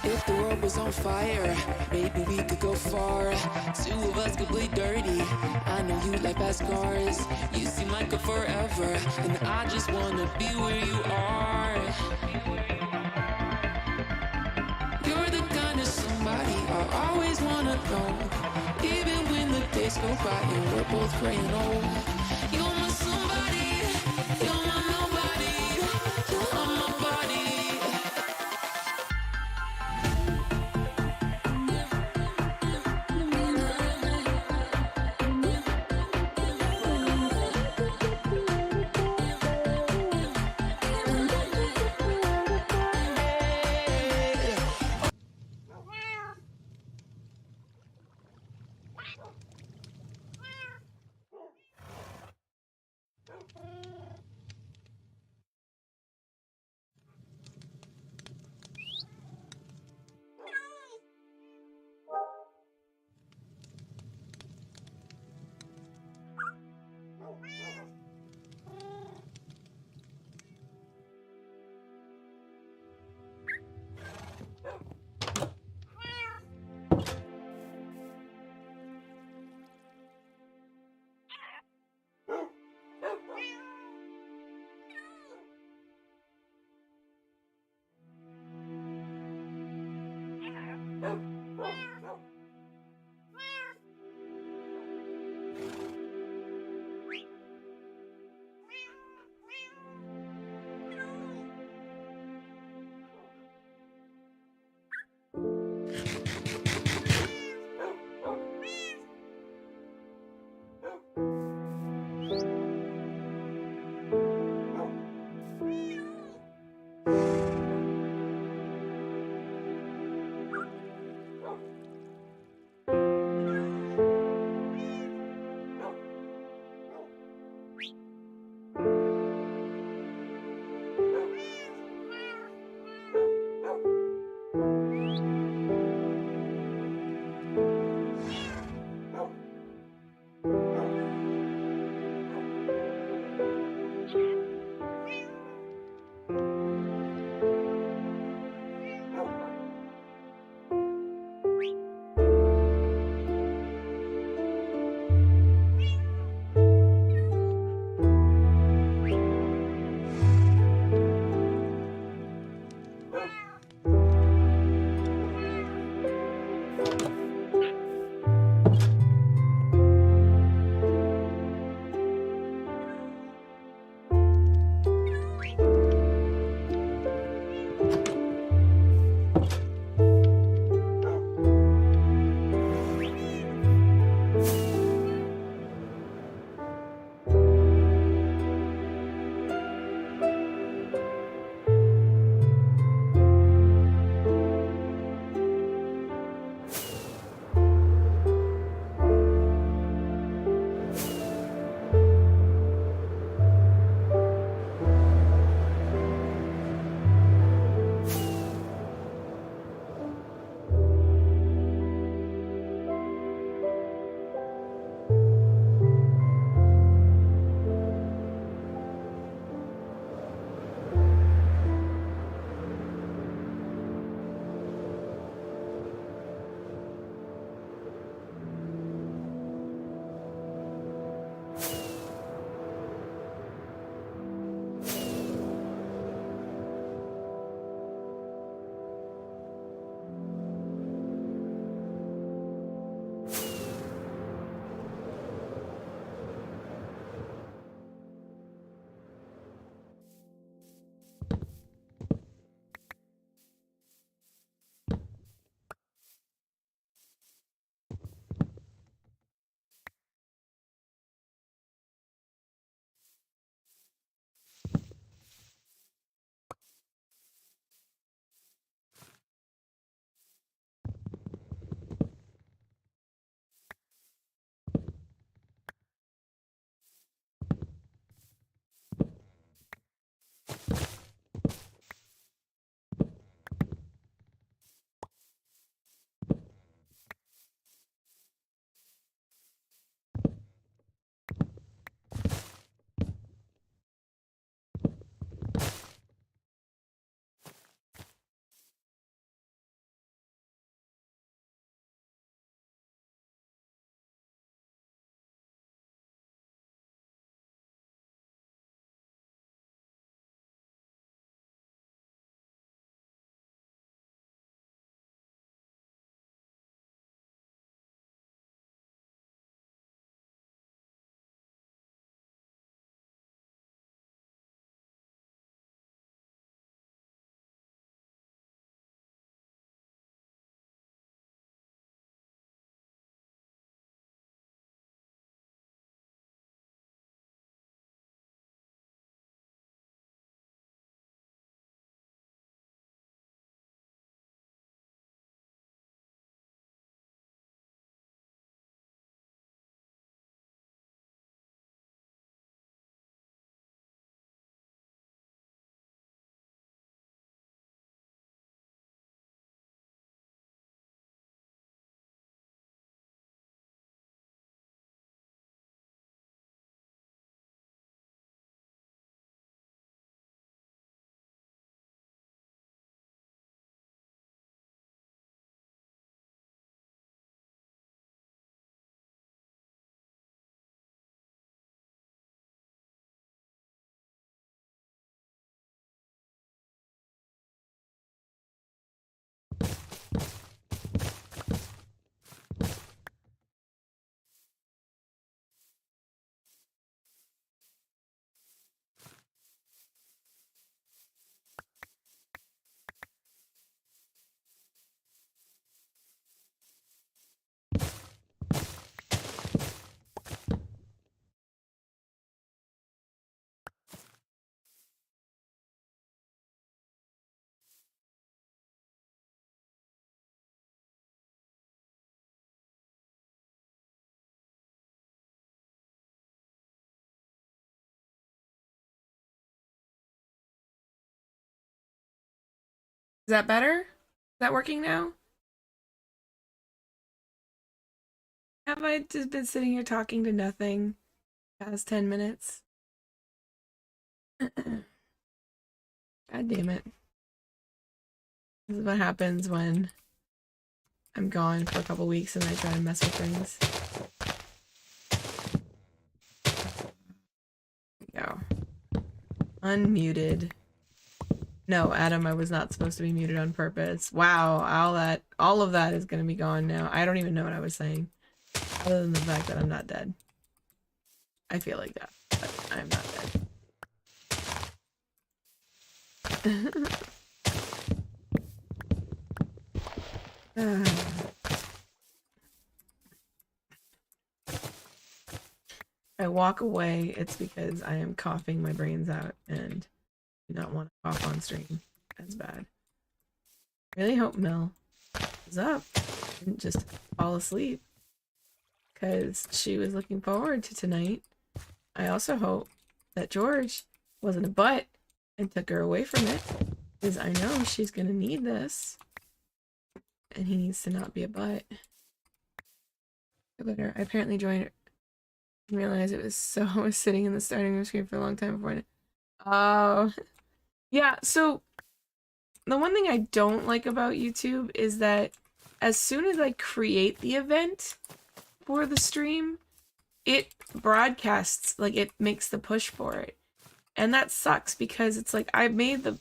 If the world was on fire, maybe we could go far. Two of us could play dirty. I know you like fast cars. You seem like a forever, and I just wanna be where you are. You're the kind of somebody I always wanna know. Even when the days go by and we're both growing old. You're my somebody, you're my nobody, you're my body. Is that better? Is that working now? Have I just been sitting here talking to nothing past 10 minutes? God damn it. This is what happens when I'm gone for a couple weeks and I try to mess with things. There we go. Unmuted. No, Adam, I was not supposed to be muted on purpose. Wow, all of that is gonna be gone now. I don't even know what I was saying. Other than the fact that I'm not dead. I feel like that, but I'm not dead. I walk away, it's because I am coughing my brains out and do not want to cough on stream as bad. Really hope Mel is up, didn't just fall asleep, because she was looking forward to tonight. I also hope that George wasn't a butt and took her away from it, because I know she's gonna need this, and he needs to not be a butt. I apparently joined. Didn't realize it was so I was sitting in the starting room screen for a long time before it. Oh, yeah. So the one thing I don't like about YouTube is that as soon as I create the event for the stream, it broadcasts, like it makes the push for it. And that sucks because it's like I made the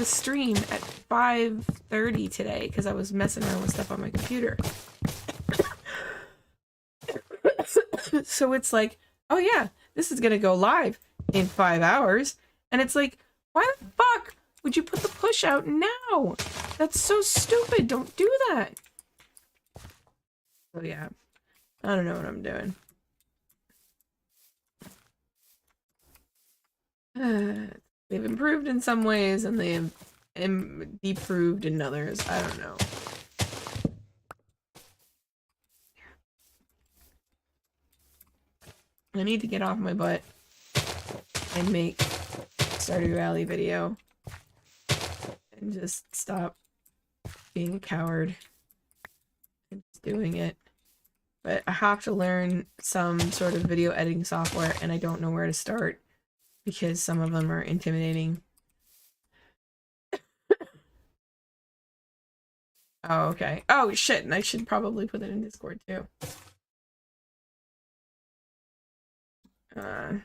stream at 5:30 today because I was messing around with stuff on my computer. So it's like, oh yeah, this is gonna go live in 5 hours. And it's like, why the fuck would you put the push out now? That's so stupid. Don't do that. So yeah, I don't know what I'm doing. They've improved in some ways and they've deproved in others. I don't know. I need to get off my butt and make Stardew Valley video and just stop being a coward and just doing it. But I have to learn some sort of video editing software and I don't know where to start because some of them are intimidating. Oh, okay. Oh, shit, and I should probably put it in Discord too. Uh...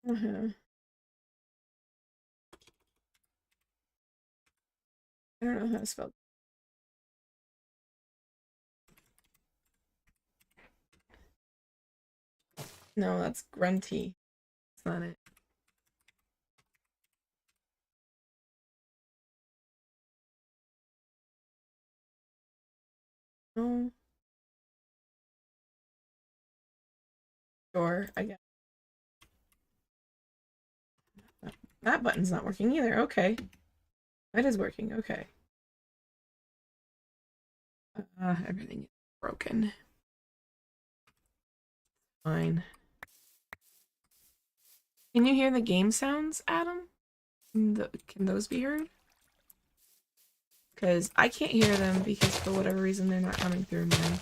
I don't know how to spell. No, that's grunty. That's not it. Oh. Sure, I guess. That button's not working either. Okay. That is working. Okay. Everything is broken. Fine. Can you hear the game sounds, Adam? Can those be heard? Because I can't hear them because for whatever reason they're not coming through my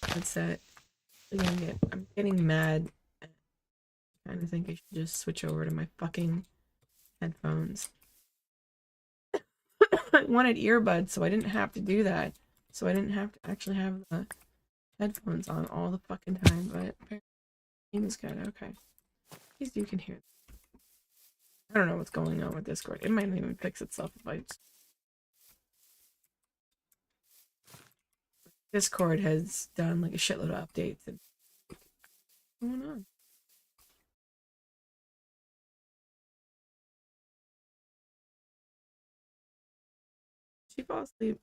headset. I'm getting mad. I kind of think I should just switch over to my fucking headphones. I wanted earbuds, so I didn't have to do that. So I didn't have to actually have the headphones on all the fucking time, but apparently it's good. Okay. At least you can hear them. I don't know what's going on with Discord. It might not even fix itself if I just... Discord has done like a shitload of updates and what's going on? She fall asleep.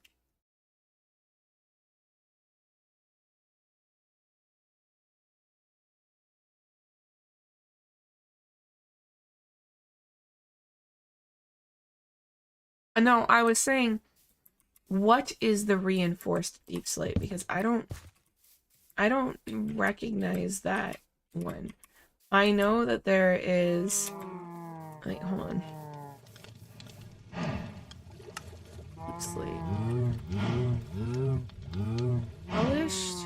No, I was saying, what is the reinforced deep slate? Because I don't recognize that one. I know that there is. Wait, hold on. Deep slate. Polished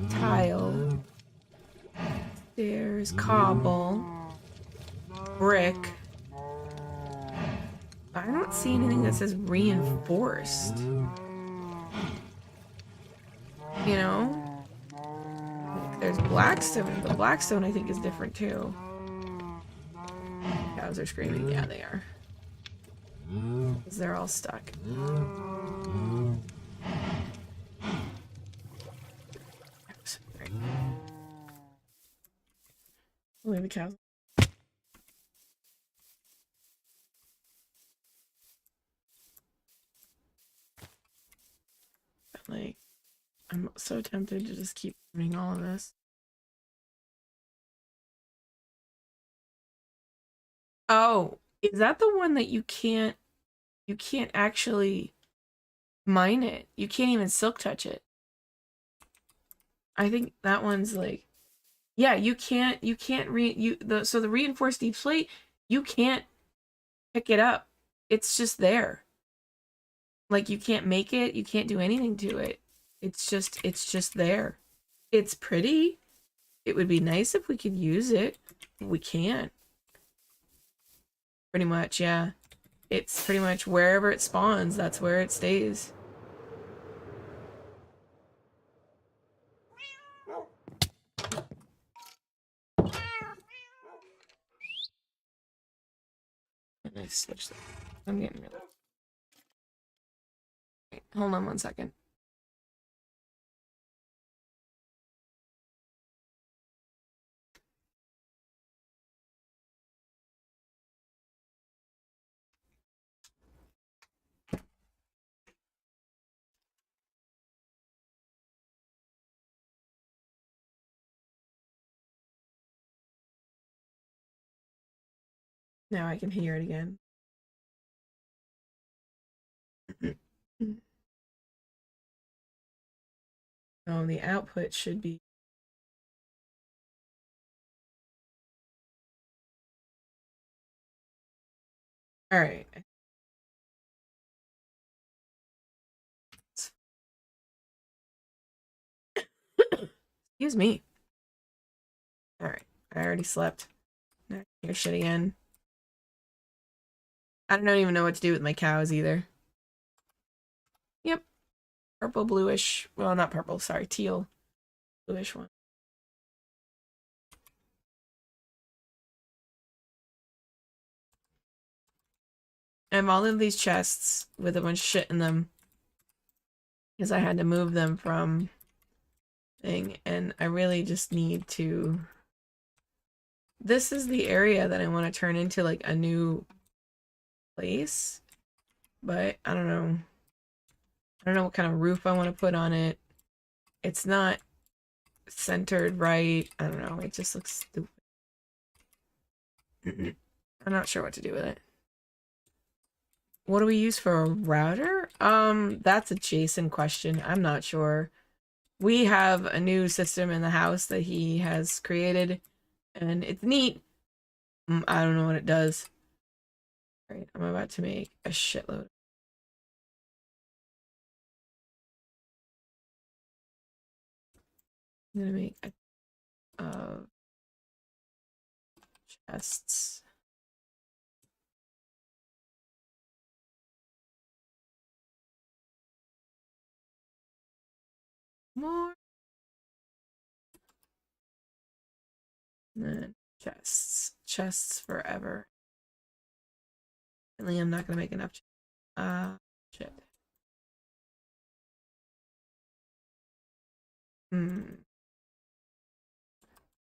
tile. There's cobble. Brick. I don't see anything that says reinforced. You know? Like, there's blackstone, but blackstone I think is different too. Cows are screaming. Yeah, they are. Because they're all stuck. Right. Leave the cows. Like, I'm so tempted to just keep doing all of this. Oh, is that the one that you can't actually mine it? You can't even silk touch it. I think that one's like, yeah, you can't so the reinforced deep slate, you can't pick it up. It's just there. Like you can't make it, you can't do anything to it. It's just there. It's pretty. It would be nice if we could use it. We can't. Pretty much, yeah. It's pretty much wherever it spawns, that's where it stays. Let me switch that. I'm getting really... Wait, hold on 1 second. Now I can hear it again. Oh, the output should be... All right. Excuse me. All right. I already slept. Now I can hear shit again. I don't even know what to do with my cows either. Yep. Purple, bluish. Well, not purple. Sorry. Teal. Bluish one. I have all of these chests with a bunch of shit in them. Because I had to move them from thing. And I really just need to... This is the area that I want to turn into like a new place. But I don't know. I don't know what kind of roof I want to put on it. It's not centered right. I don't know. It just looks stupid. I'm not sure what to do with it. What do we use for a router? That's a Jason question. I'm not sure. We have a new system in the house that he has created, and it's neat. I don't know what it does. All right, I'm about to make a shitload. I'm gonna make chests. More. And then chests. Chests forever. Apparently I'm not gonna make enough. Shit.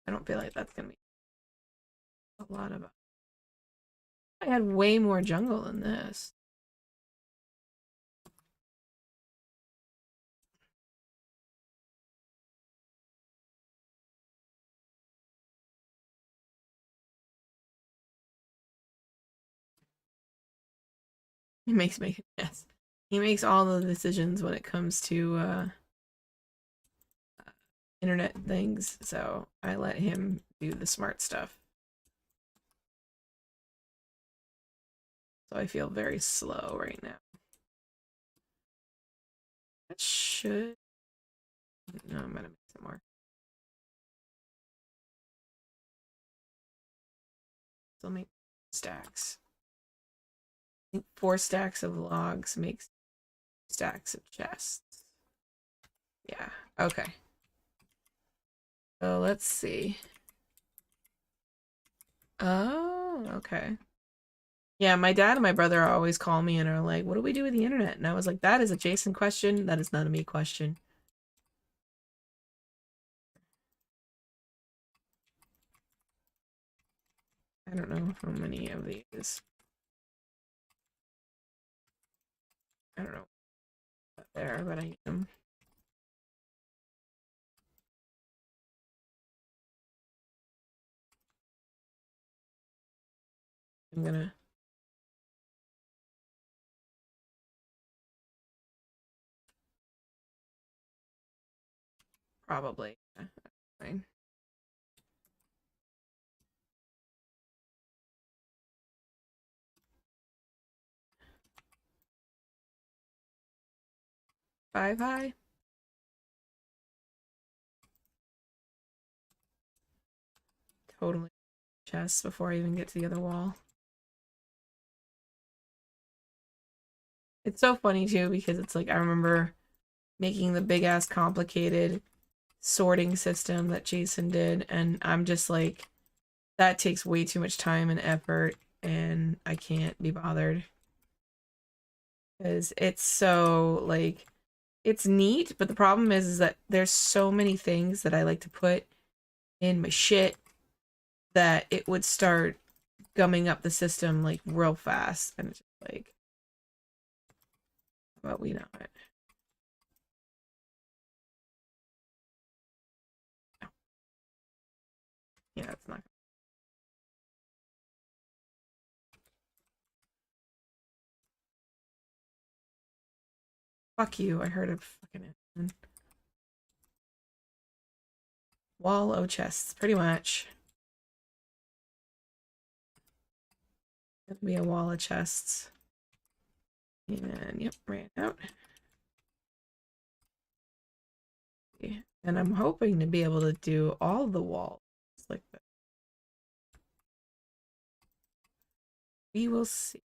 I don't feel like that's gonna be a lot of... I had way more jungle than this. He makes yes. He makes all the decisions when it comes to internet things, so I let him do the smart stuff. So I feel very slow right now. That should... No, I'm gonna make some more. Still make stacks. I think 4 stacks of logs makes stacks of chests. Yeah, okay. So let's see. Oh, okay. Yeah, my dad and my brother always call me and are like, what do we do with the internet? And I was like, that is a Jason question. That is not a me question. I don't know how many of these. I don't know there, but I need them. I'm gonna probably. Fine. Five high. Totally chests before I even get to the other wall. It's so funny too because it's like I remember making the big ass complicated sorting system that Jason did, and I'm just like, that takes way too much time and effort, and I can't be bothered. Because it's so, like, it's neat, but the problem is that there's so many things that I like to put in my shit that it would start gumming up the system, like, real fast. And it's just like, well, we know it. Yeah, it's not. Fuck you, I heard a fucking wall o' chests, pretty much. It'll be a wall of chests. And yep, ran out. And I'm hoping to be able to do all the walls like that. We will see.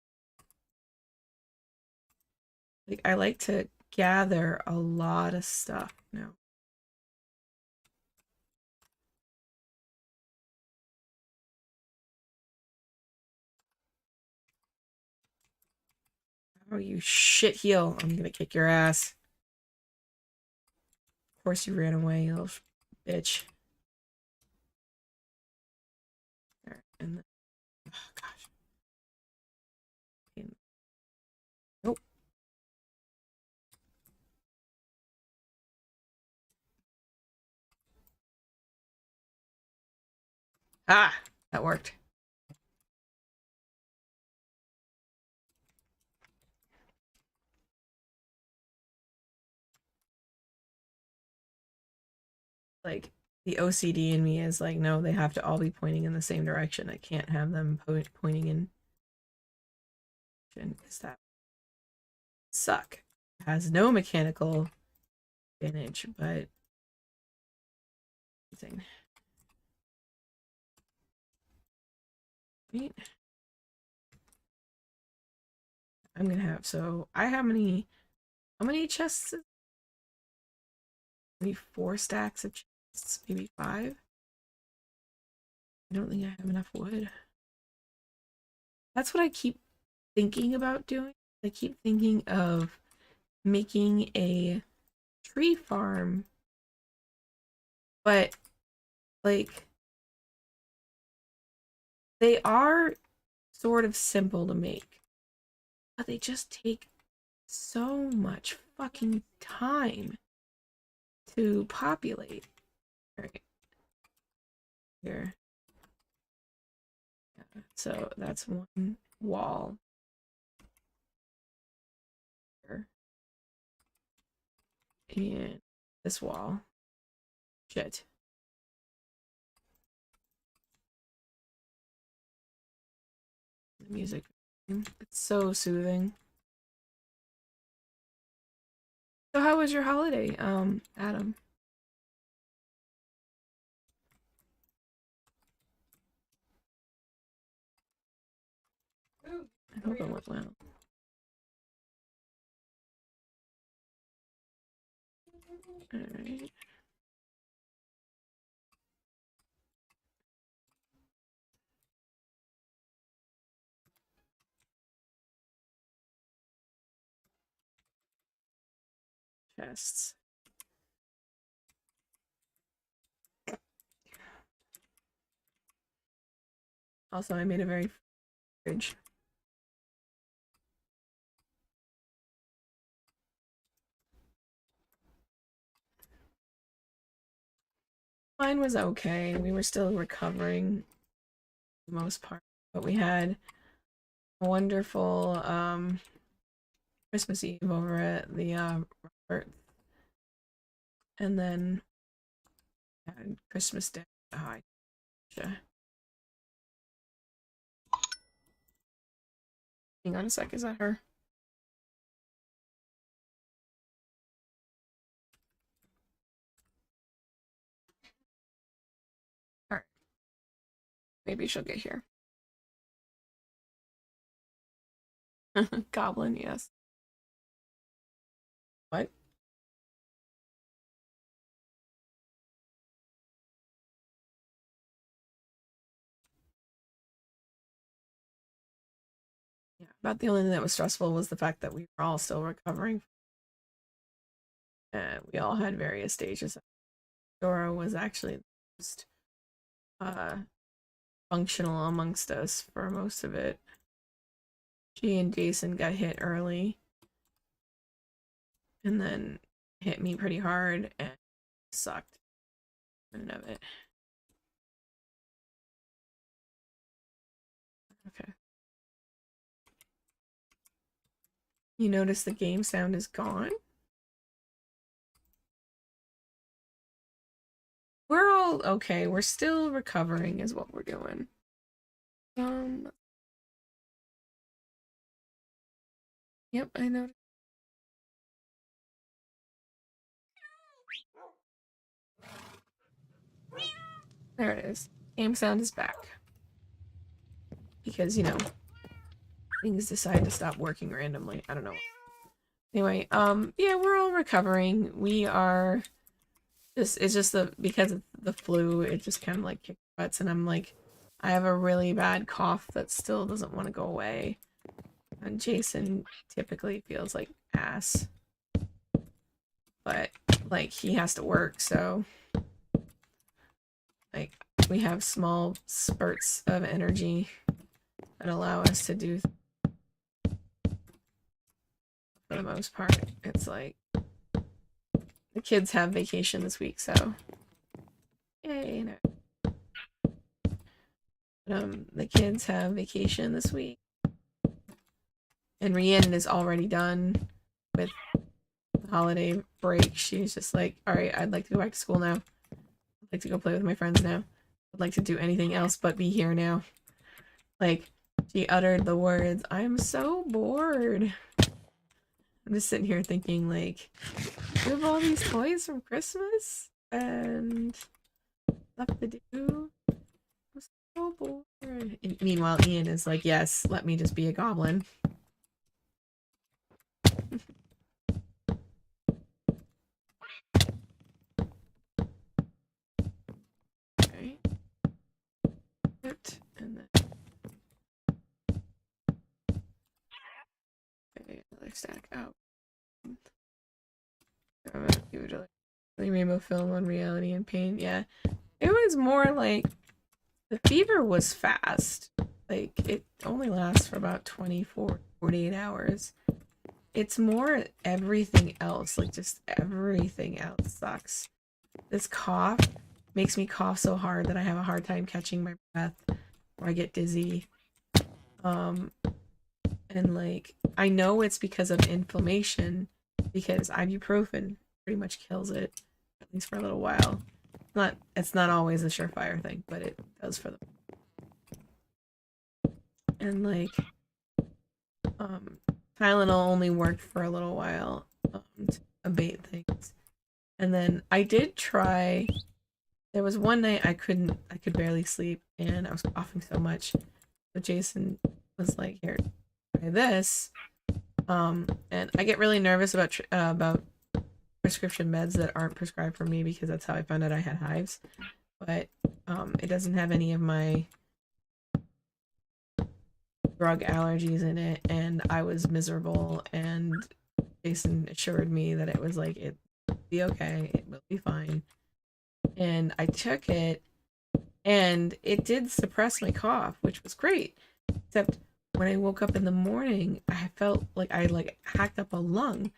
Like, I like to gather a lot of stuff now. Oh, you shit heel. I'm gonna kick your ass. Of course you ran away, you little bitch. There, and then, oh gosh. Nope. Ah, that worked. Like, the OCD in me is like, no, they have to all be pointing in the same direction. I can't have them pointing in. Is that suck? It has no mechanical advantage, but thing. Right? I'm gonna have, so I have how many chests? Maybe 4 stacks of chests, maybe 5. I don't think I have enough wood. That's what I keep thinking about doing. I keep thinking of making a tree farm, but like they are sort of simple to make, but they just take so much fucking time to populate. All right. Here. Yeah, so that's one wall. And this wall. Shit. The music. It's so soothing. So how was your holiday, Adam? I hope it went well. Alright. Chests. Also, I made a very fridge. Mine was okay. We were still recovering for the most part, but we had a wonderful Christmas Eve over at the Robert, and then had Christmas Day. Oh, hang on a sec, is that her? Alright. Maybe she'll get here. Goblin, yes. What? Yeah, about the only thing that was stressful was the fact that we were all still recovering. And we all had various stages. Dora was actually the most functional amongst us for most of it. She and Jason got hit early and then hit me pretty hard and sucked of it. Okay. You notice the game sound is gone? We're all okay. We're still recovering is what we're doing. Yep, I know. There it is. Game sound is back. Because, you know, things decide to stop working randomly. I don't know. Anyway, yeah, we're all recovering. We are it's just because of the flu, it just kind of like kicked butts, and I'm like, I have a really bad cough that still doesn't want to go away. And Jason typically feels like ass. But like he has to work, so like we have small spurts of energy that allow us to do for the most part. It's like the kids have vacation this week, so yay. No. The kids have vacation this week, and Rhiannon is already done with the holiday break. She's just like, all right, I'd like to go back to school now. I'd like to go play with my friends now. I'd like to do anything else but be here now. Like, she uttered the words, I'm so bored. I'm just sitting here thinking, like, you have all these toys from Christmas and stuff to do. I'm so bored. And meanwhile, Ian is like, yes, let me just be a goblin. Okay. And then okay, another stack out. You would like rainbow film on reality and pain. Yeah, it was more like the fever was fast. Like it only lasts for about 24, 48 hours. It's more everything else. Like just everything else sucks. This cough makes me cough so hard that I have a hard time catching my breath, or I get dizzy. And like I know it's because of inflammation, because ibuprofen pretty much kills it, at least for a little while. It's not always a surefire thing, but it does for them. And like, Tylenol only worked for a little while to abate things. And then I did try. There was one night I could barely sleep, and I was coughing so much. So Jason was like, "Here, try this." And I get really nervous about prescription meds that aren't prescribed for me because that's how I found out I had hives. But it doesn't have any of my drug allergies in it, and I was miserable, and Jason assured me that it was like, it will be okay, it will be fine. And I took it, and it did suppress my cough, which was great. Except when I woke up in the morning, I felt like I hacked up a lung,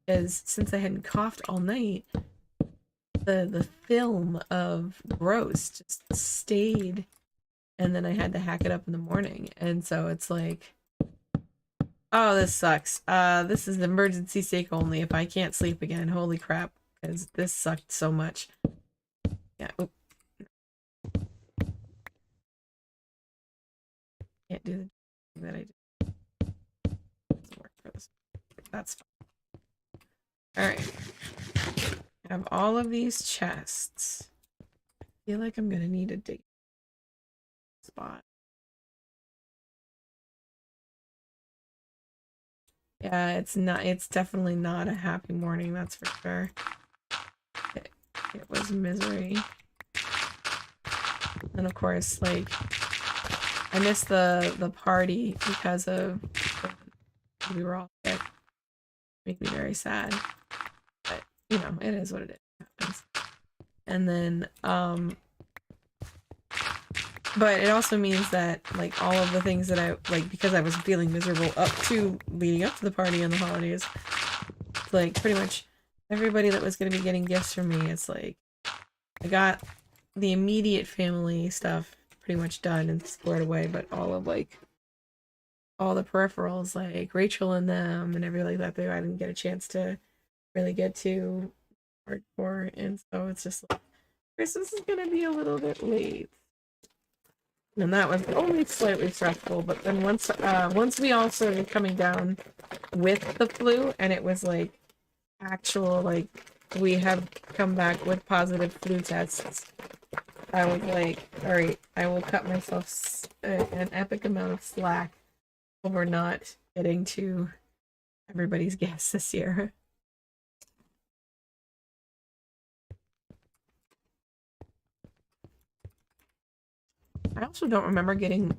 because since I hadn't coughed all night, the film of gross just stayed, and then I had to hack it up in the morning. And so it's like, oh, this sucks. This is emergency sake only. If I can't sleep again, holy crap, because this sucked so much. Yeah. Oop. Can't do the thing that I did. Doesn't work for this. That's fine. All right. I have all of these chests. I feel like I'm gonna need a dig spot. Yeah, it's definitely not a happy morning, that's for sure. It was misery. And of course, like, I missed the party because of we were all sick. Made me very sad. But you know, it is what it is. It happens. And then but it also means that like all of the things that I like, because I was feeling miserable leading up to the party and the holidays, like pretty much everybody that was going to be getting gifts from me, it's like I got the immediate family stuff pretty much done and squared away, but all of like all the peripherals, like Rachel and them and everything like that, I didn't get a chance to really get to hardcore. And so it's just like, Christmas is gonna be a little bit late. And that was only slightly stressful, but then once we all started coming down with the flu, and it was like actual, like, we have come back with positive flu tests, I was like, all right, I will cut myself an epic amount of slack over not getting to everybody's gifts this year. I also don't remember getting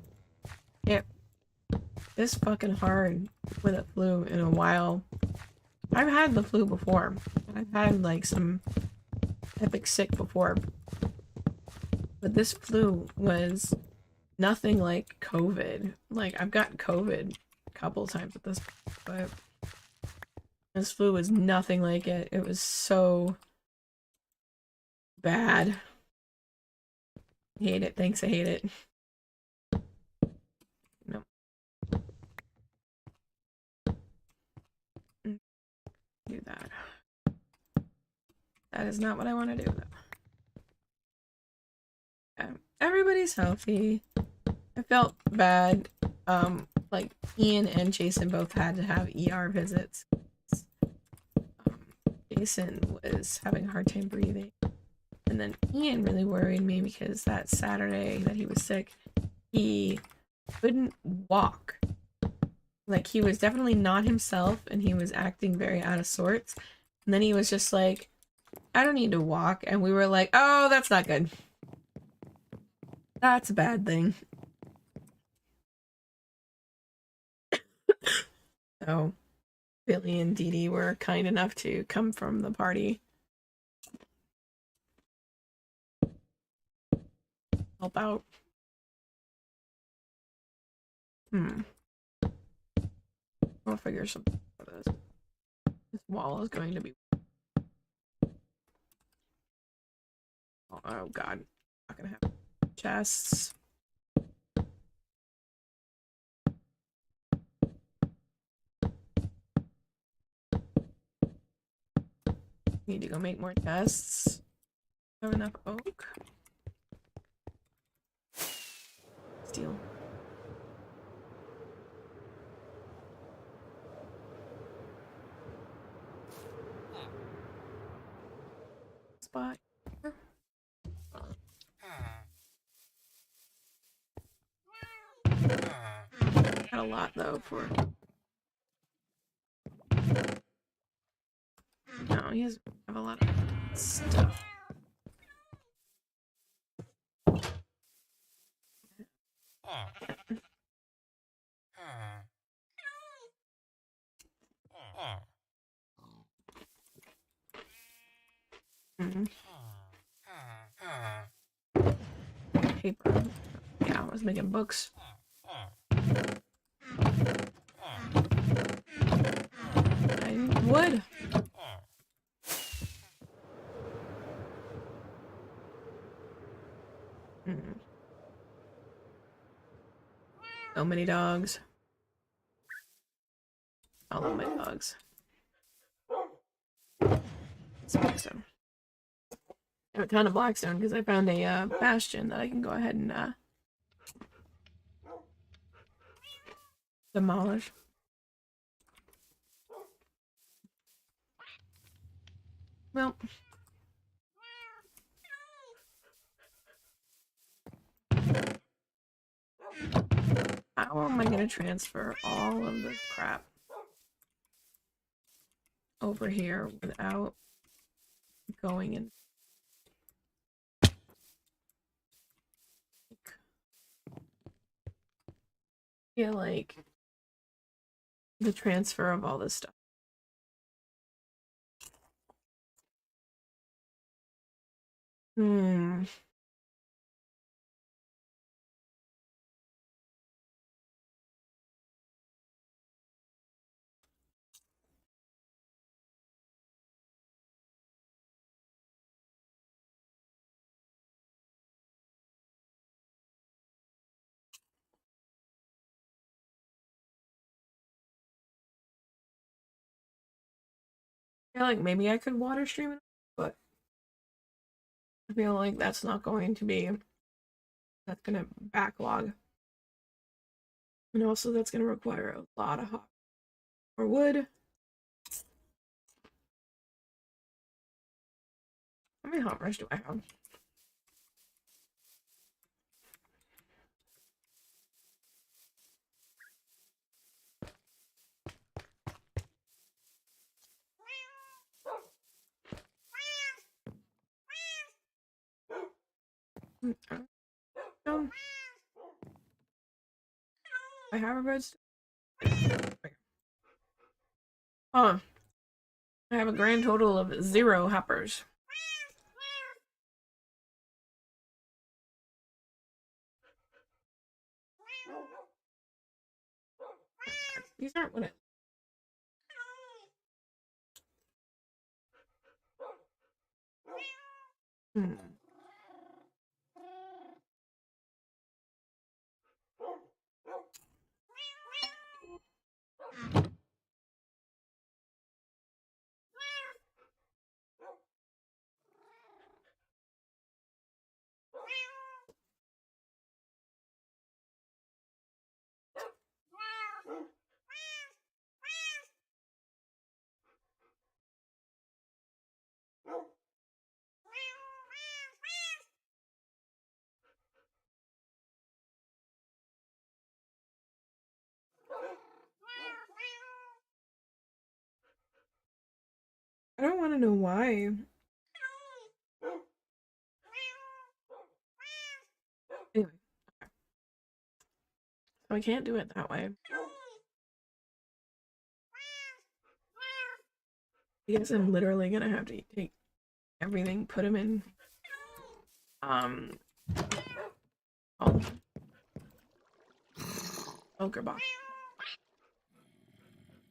hit this fucking hard with a flu in a while. I've had the flu before. I've had like some epic sick before. But this flu was nothing like COVID. Like, I've gotten COVID a couple of times at this point, but this flu was nothing like it. It was so bad. I hate it. Thanks, I hate it. No. Do that. That is not what I want to do, though. Yeah. Everybody's healthy. I felt bad. Like, Ian and Jason both had to have ER visits. Jason was having a hard time breathing. And then Ian really worried me because that Saturday that he was sick, he couldn't walk. Like, he was definitely not himself, and he was acting very out of sorts. And then he was just like, I don't need to walk. And we were like, oh, that's not good. That's a bad thing. So Billy and Dee Dee were kind enough to come from the party. Help out. I'll figure something out for this. This wall is going to be... Oh god. Not gonna have chests. Need to go make more chests. Have enough oak. Steel. Spot. Got a lot though for. No, he doesn't have a lot of stuff. Paper. Yeah, I was making books. I need wood. So many dogs. I love my dogs. It's Blackstone. I have a ton of Blackstone because I found a bastion that I can go ahead and demolish. Well, how am I going to transfer all of this crap over here without going in? I feel like the transfer of all this stuff. I feel like maybe I could water stream it, but I feel like that's not going to be, that's going to backlog. And also that's going to require a lot of hop or wood. How many hoppers do I have? I have a redstone. Oh, I have a grand total of 0 hoppers. These aren't what it. I don't want to know why. Anyway. So I can't do it that way. I guess I'm literally gonna have to take everything, put them in ogre box.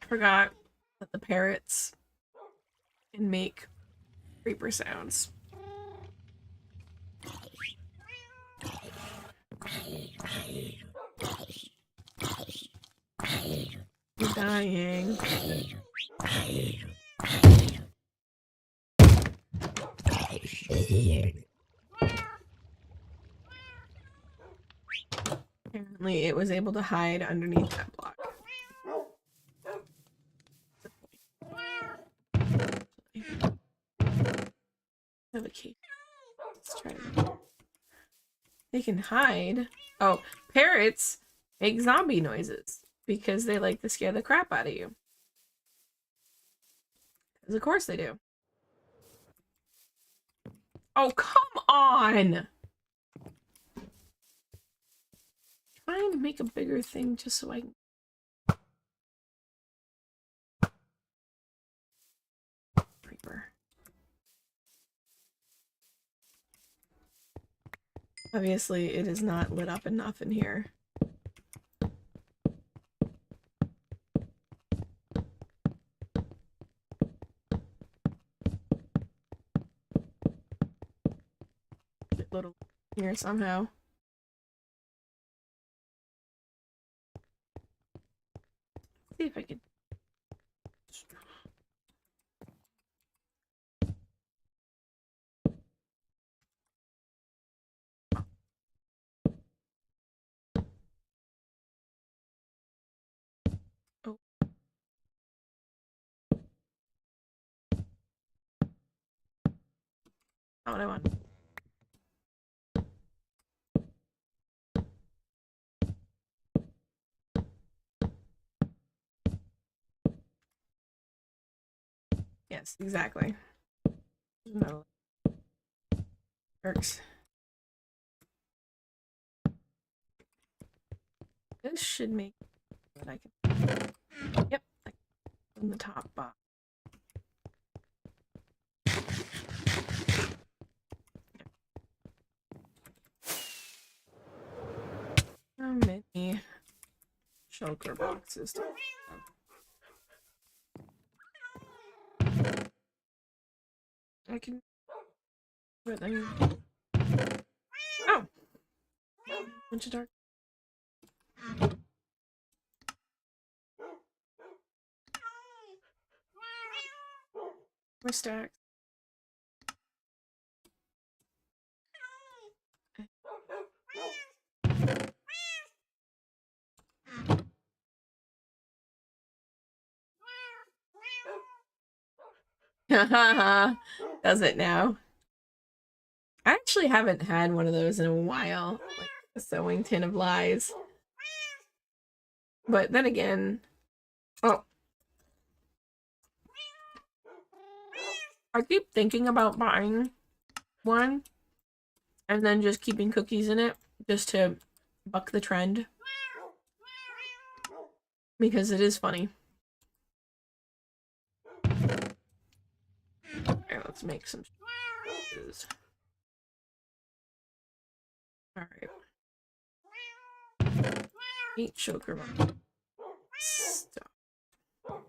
I forgot that the parrots can make creeper sounds. You're dying. Apparently it was able to hide underneath that block. Have a key. Let's try it. They can hide. Oh, parrots make zombie noises because they like to scare the crap out of you. Because of course they do. Oh, come on! Trying to make a bigger thing just so I can... Creeper. Obviously, it is not lit up enough in here. Little here somehow. See if I could. Oh. Not what I want. Yes, exactly. No. Works. This should make what I can. Yep, from the top box. How many shulker boxes do I have? I can put them. Oh! Bunch of dark. More stacks. Does it now? I actually haven't had one of those in a while, like a sewing tin of lies. But then again, oh, I keep thinking about buying one and then just keeping cookies in it just to buck the trend because it is funny. Alright, let's make some shoes. Alright. 8 choker stuff. I'm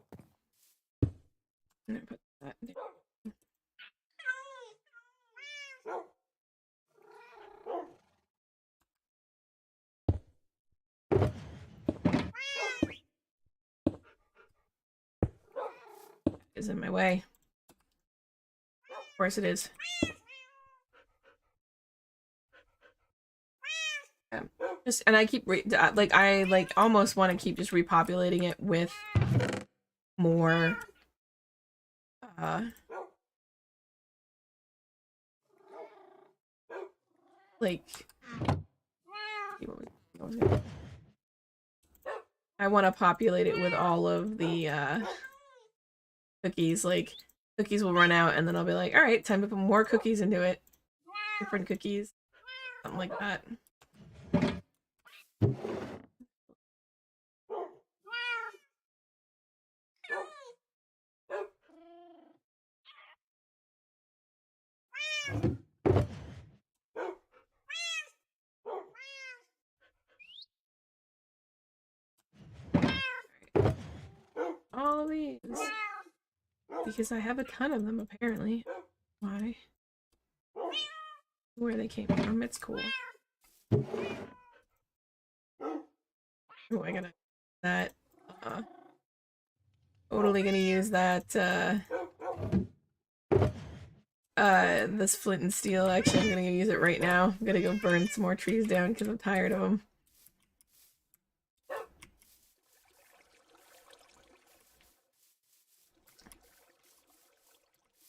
gonna put that down. Is in my way. Of course it is. Yeah. Just and I keep I almost want to keep just repopulating it with more like I want to populate it with all of the cookies. Like cookies will run out and then I'll be like, all right, time to put more cookies into it. Different cookies. Something like that. All of these. Because I have a ton of them, apparently. Why? Where they came from, it's cool. Oh, I gotta... That, totally gonna use that, this flint and steel. Actually, I'm gonna go use it right now. I'm gonna go burn some more trees down because I'm tired of them.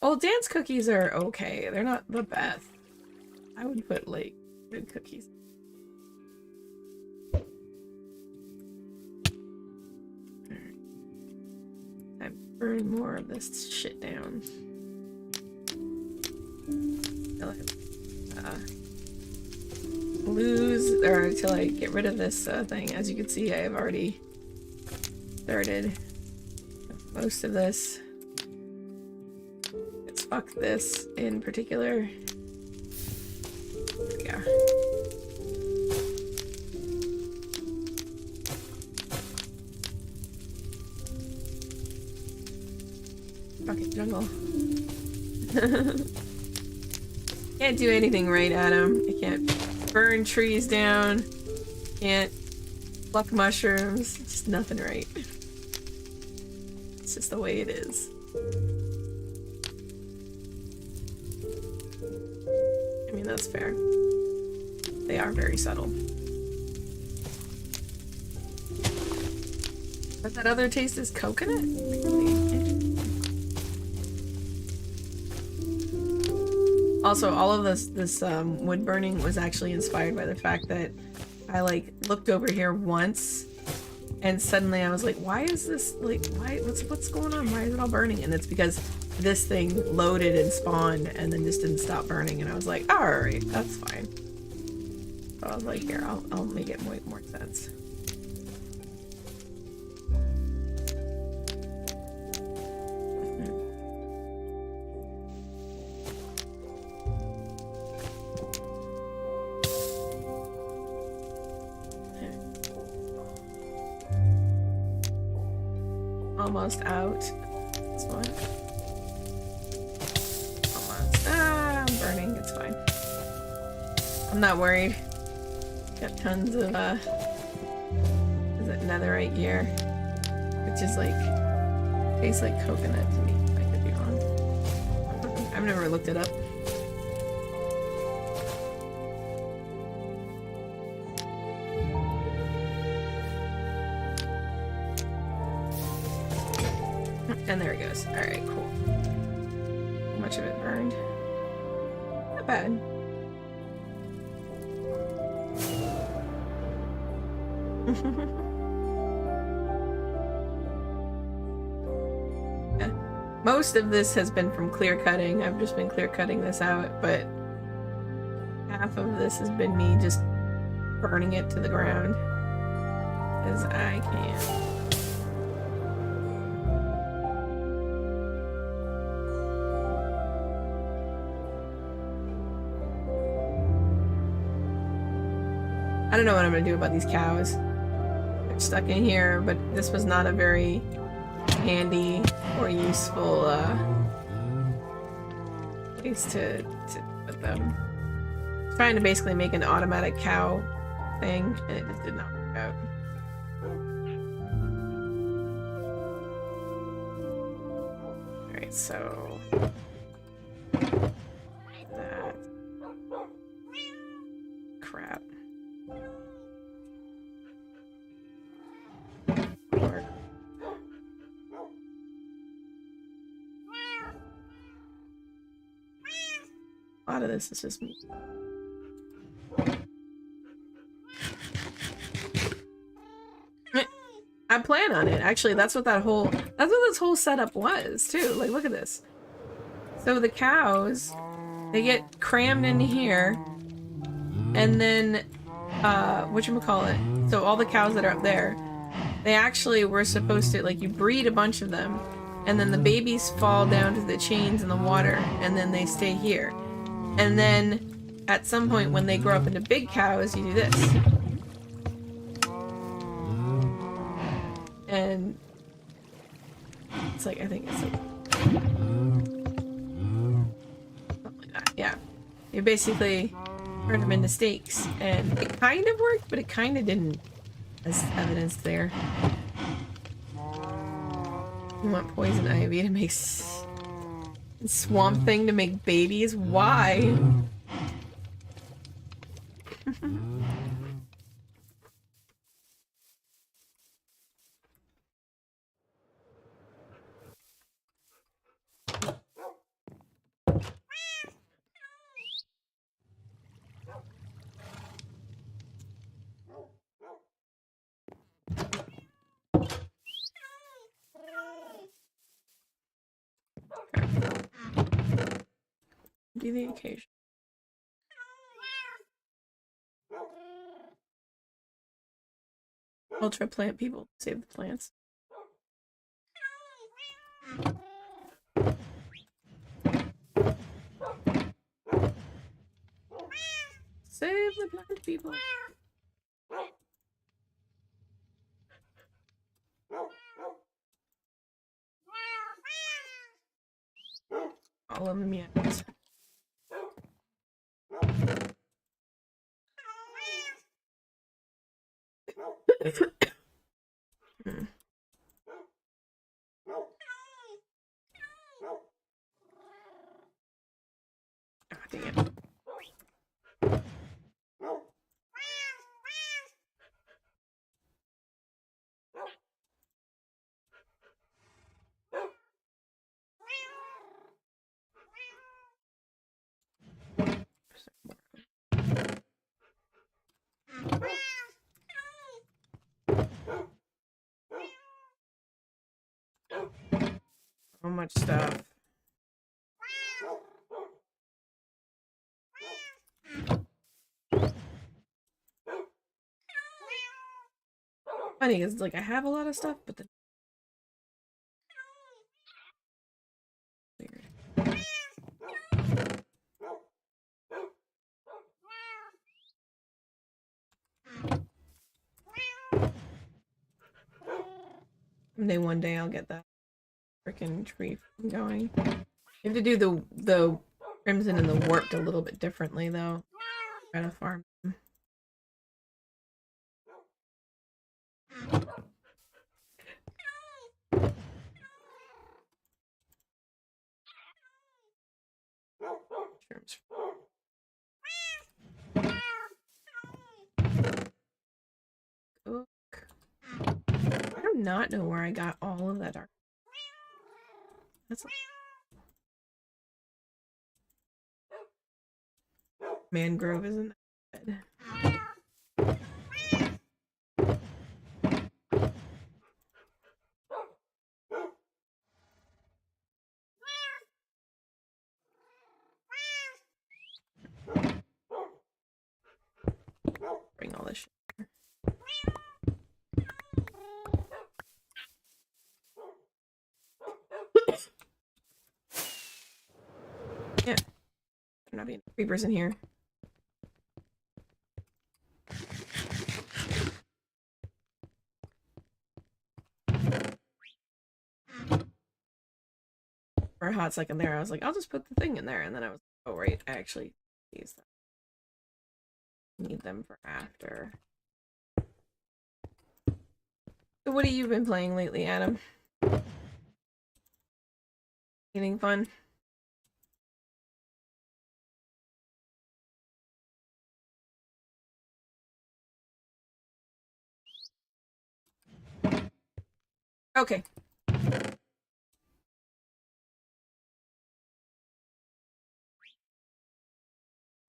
Well, dance cookies are okay. They're not the best. I would put, like, good cookies. Alright. I burn more of this shit down. Until I lose, or until I get rid of this thing. As you can see, I have already started most of this. Let's fuck this in particular. There we go. Fucking jungle. Can't do anything right, Adam. I can't burn trees down. Can't pluck mushrooms. Just nothing right. It's just the way it is. I mean, that's fair. They are very subtle. But that other taste is coconut? Really? Also, all of this wood burning was actually inspired by the fact that I like looked over here once and suddenly I was like, why is this like what's going on? Why is it all burning? And it's because this thing loaded and spawned and then just didn't stop burning, and I was like, alright, that's fine. So I was like, here, I'll make it make more sense. Almost out. This one. Almost. Ah, I'm burning. It's fine. I'm not worried. Got tons of, is it netherite gear? Which is like, tastes like coconut to me. I could be wrong. I've never looked it up. And there it goes. Alright, cool. How much of it burned? Not bad. Yeah. Most of this has been from clear cutting. I've just been clear cutting this out, but half of this has been me just burning it to the ground as I can. I don't know what I'm gonna do about these cows. They're stuck in here, but this was not a very handy or useful place to put them. Trying to basically make an automatic cow thing, and it just did not work out. Alright, so that crap. A lot of this is just me. I plan on it. Actually, that's what this whole setup was too. Like, look at this. So the cows, they get crammed into here, and then whatchamacallit. So all the cows that are up there, they actually were supposed to, like, you breed a bunch of them, and then the babies fall down to the chains in the water, and then they stay here. And then at some point when they grow up into big cows, you do this. And it's like, I think it's like something like that. Yeah. You basically turn them into steaks, and it kind of worked, but it kind of didn't, as evidenced there. You want poison ivy to make Swamp Thing to make babies? Why? Do the occasion. Ultra plant people save the plants. Save the plant people. All of them yet. Oh, dang it. So much stuff. Funny, because like I have a lot of stuff, but then weird. Someday, one day, I'll get that freaking tree going. You have to do the crimson and the warped a little bit differently, though. Try to farm them. Cook. I do not know where I got all of that art. That's mangrove isn't that bad. Bring all this shit. Yeah. There not be any creepers in here. For a hot second there, I was like, I'll just put the thing in there, and then I was like, oh right, I actually use them. Need them for after. So what have you been playing lately, Adam? Anything fun? Okay.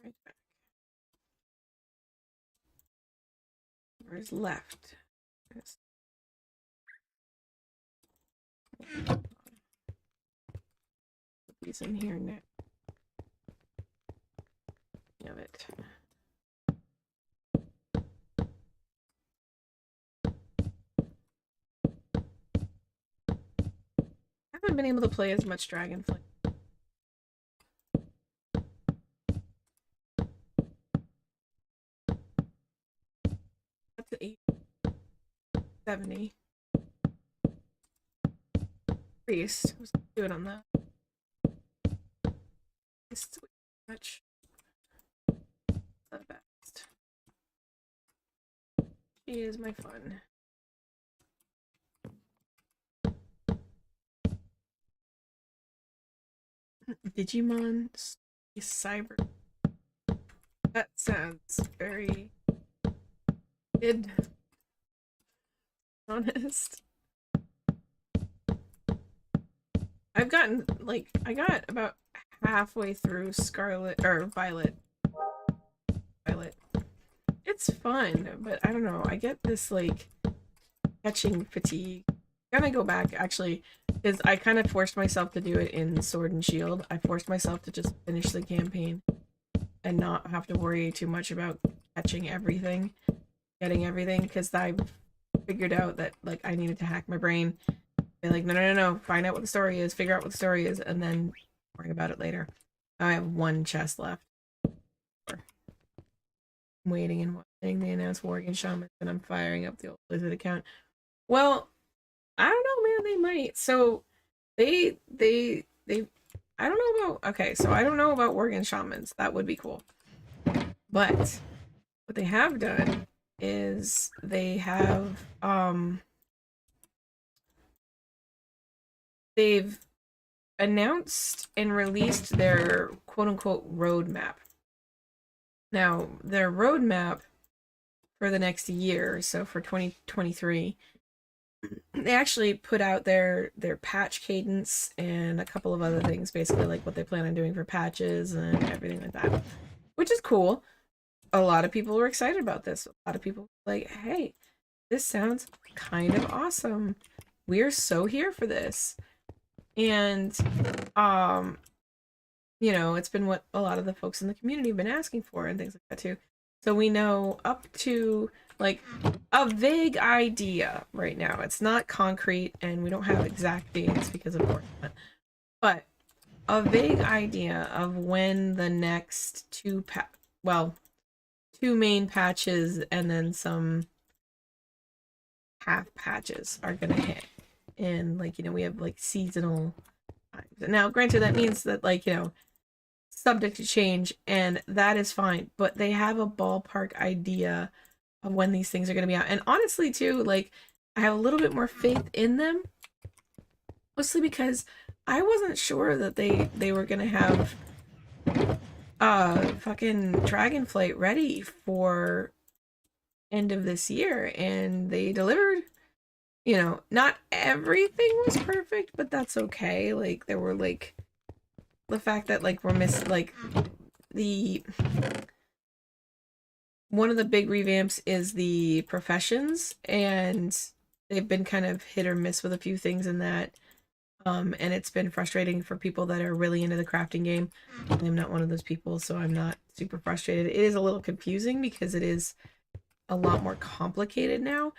Right back. Where's left? There's... Put these in here now. Of it. I haven't been able to play as much Dragonflight. That's 870. Priest. Let's do it on that. It's too much. The best. She is my fun. Digimon Cyber. That sounds very good. Honest. I've gotten like I got about halfway through Scarlet or Violet. Violet. It's fun, but I don't know. I get this like catching fatigue. I'm gonna go back actually because I kind of forced myself to do it in Sword and Shield. I forced myself to just finish the campaign and not have to worry too much about catching everything, getting everything, because I figured out that like I needed to hack my brain. Be like, no, find out what the story is, figure out what the story is, and then worry about it later. I have one chest left. I'm waiting and watching. They announced Worgen Shamans, and I'm firing up the old Blizzard account. Well, I don't know, man. They might. So they I don't know about. Okay, so I don't know about Worgen Shamans. That would be cool. But what they have done is they have they've announced and released their quote-unquote roadmap. Now, their roadmap for the next year, so for 2023, they actually put out their patch cadence and a couple of other things, basically like what they plan on doing for patches and everything like that, which is cool. A lot of people were excited about this. A lot of people were like, hey, this sounds kind of awesome. We're so here for this. And you know, it's been what a lot of the folks in the community have been asking for and things like that too. So we know up to like a vague idea right now. It's not concrete and we don't have exact dates because of course, but a vague idea of when the next two main patches and then some half patches are gonna hit. And like, you know, we have like seasonal times. Now, granted, that means that like, you know, subject to change, and that is fine, but they have a ballpark idea of when these things are going to be out. And honestly too, like I have a little bit more faith in them, mostly because I wasn't sure that they were going to have fucking Dragonflight ready for end of this year, and they delivered. You know, not everything was perfect, but that's okay. Like there were like the fact that like we're missing like the one of the big revamps is the professions, and they've been kind of hit or miss with a few things in that. And it's been frustrating for people that are really into the crafting game. I'm not one of those people, so I'm not super frustrated. It is a little confusing because it is a lot more complicated now,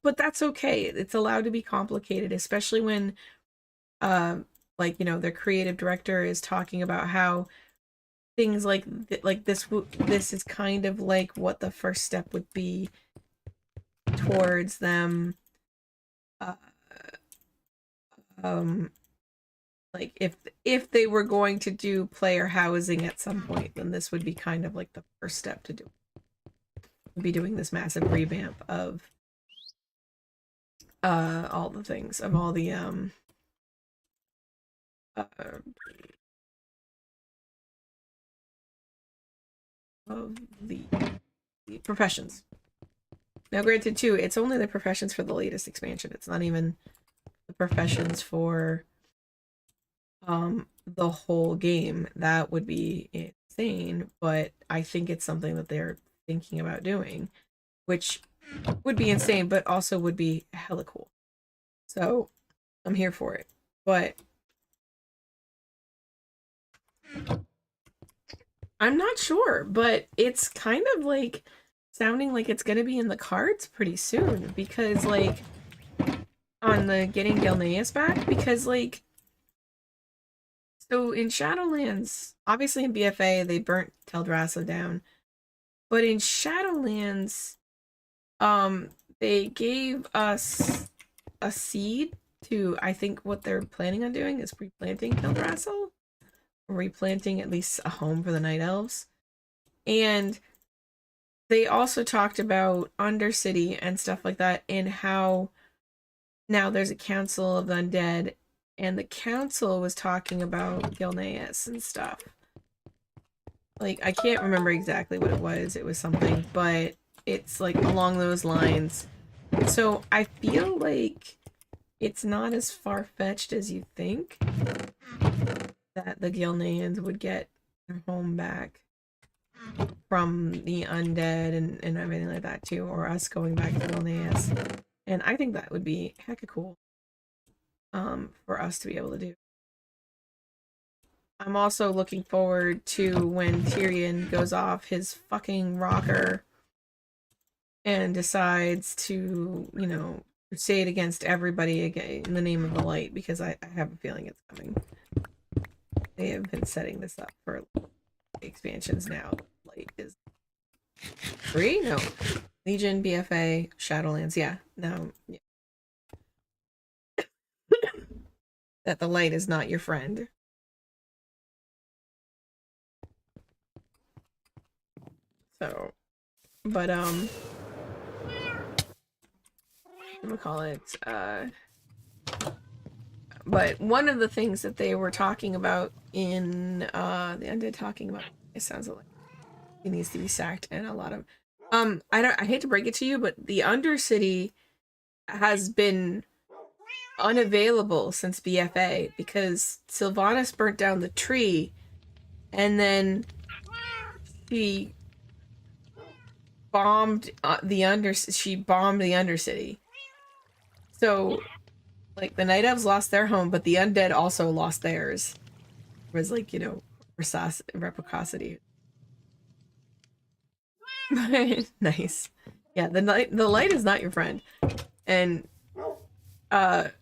but that's okay. It's allowed to be complicated, especially when like, you know, their creative director is talking about how things like this is kind of like what the first step would be towards them like if they were going to do player housing at some point, then this would be kind of like the first step to do. We'd be doing this massive revamp of all the things, of all the of the professions. Now, granted, too, it's only the professions for the latest expansion. It's not even the professions for the whole game. That would be insane, but I think it's something that they're thinking about doing, which would be insane, but also would be hella cool. So I'm here for it. But I'm not sure, but it's kind of like sounding like it's gonna be in the cards pretty soon, because like on the getting Gilneas back, because like so in Shadowlands, obviously in BFA they burnt Teldrassil down, but in Shadowlands they gave us a seed to, I think what they're planning on doing is replanting Teldrassil, replanting at least a home for the Night Elves. And they also talked about Undercity and stuff like that, and how now there's a council of the undead, and the council was talking about Gilneas and stuff. Like, I can't remember exactly what it was. It was something, but it's like along those lines. So I feel like it's not as far-fetched as you think that the Gilneans would get their home back from the undead and everything like that too, or us going back to Gilneas. And I think that would be hecka cool for us to be able to do. I'm also looking forward to when Tyrion goes off his fucking rocker and decides to, you know, crusade against everybody again in the name of the light, because I have a feeling it's coming. They have been setting this up for expansions now. Light is 3? No. Legion, BFA, Shadowlands, yeah. No. Yeah. That the light is not your friend. So, but I'm gonna call it but one of the things that they were talking about in the undead talking about, it sounds like he needs to be sacked, and a lot of I hate to break it to you, but the Undercity has been unavailable since BFA because Sylvanas burnt down the tree, and then she bombed the Undercity. So, like, the Night Elves lost their home, but the undead also lost theirs. It was like, you know, reciprocity. Nice. Yeah, the light is not your friend. And Tyrion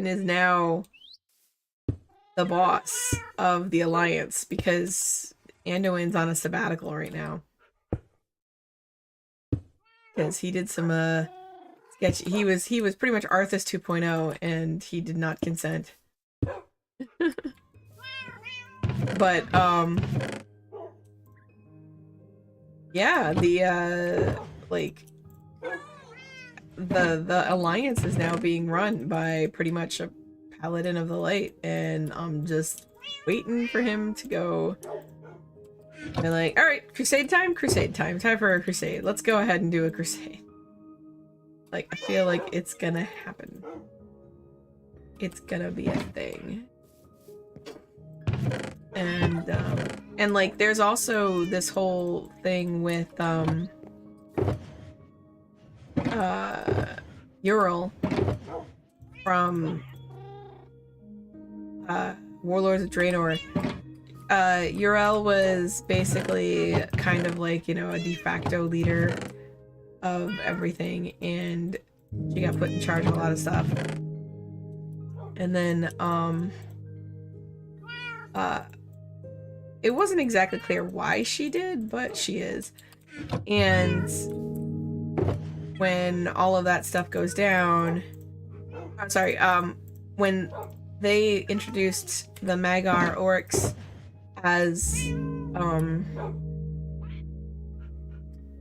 is now the boss of the Alliance because Anduin's on a sabbatical right now. Because he did some sketch. He was pretty much Arthas 2.0, and he did not consent. But yeah, the like the Alliance is now being run by pretty much a Paladin of the Light, and I'm just waiting for him to go. They're like, all right, crusade time, time for a crusade. Let's go ahead and do a crusade. Like, I feel like it's gonna happen. It's gonna be a thing. And like, there's also this whole thing with Ural from Warlords of Draenor. Uriel was basically kind of like, you know, a de facto leader of everything, and she got put in charge of a lot of stuff. And then it wasn't exactly clear why she did, but she is. And when all of that stuff goes down, I'm sorry, when they introduced the Magyar orcs as an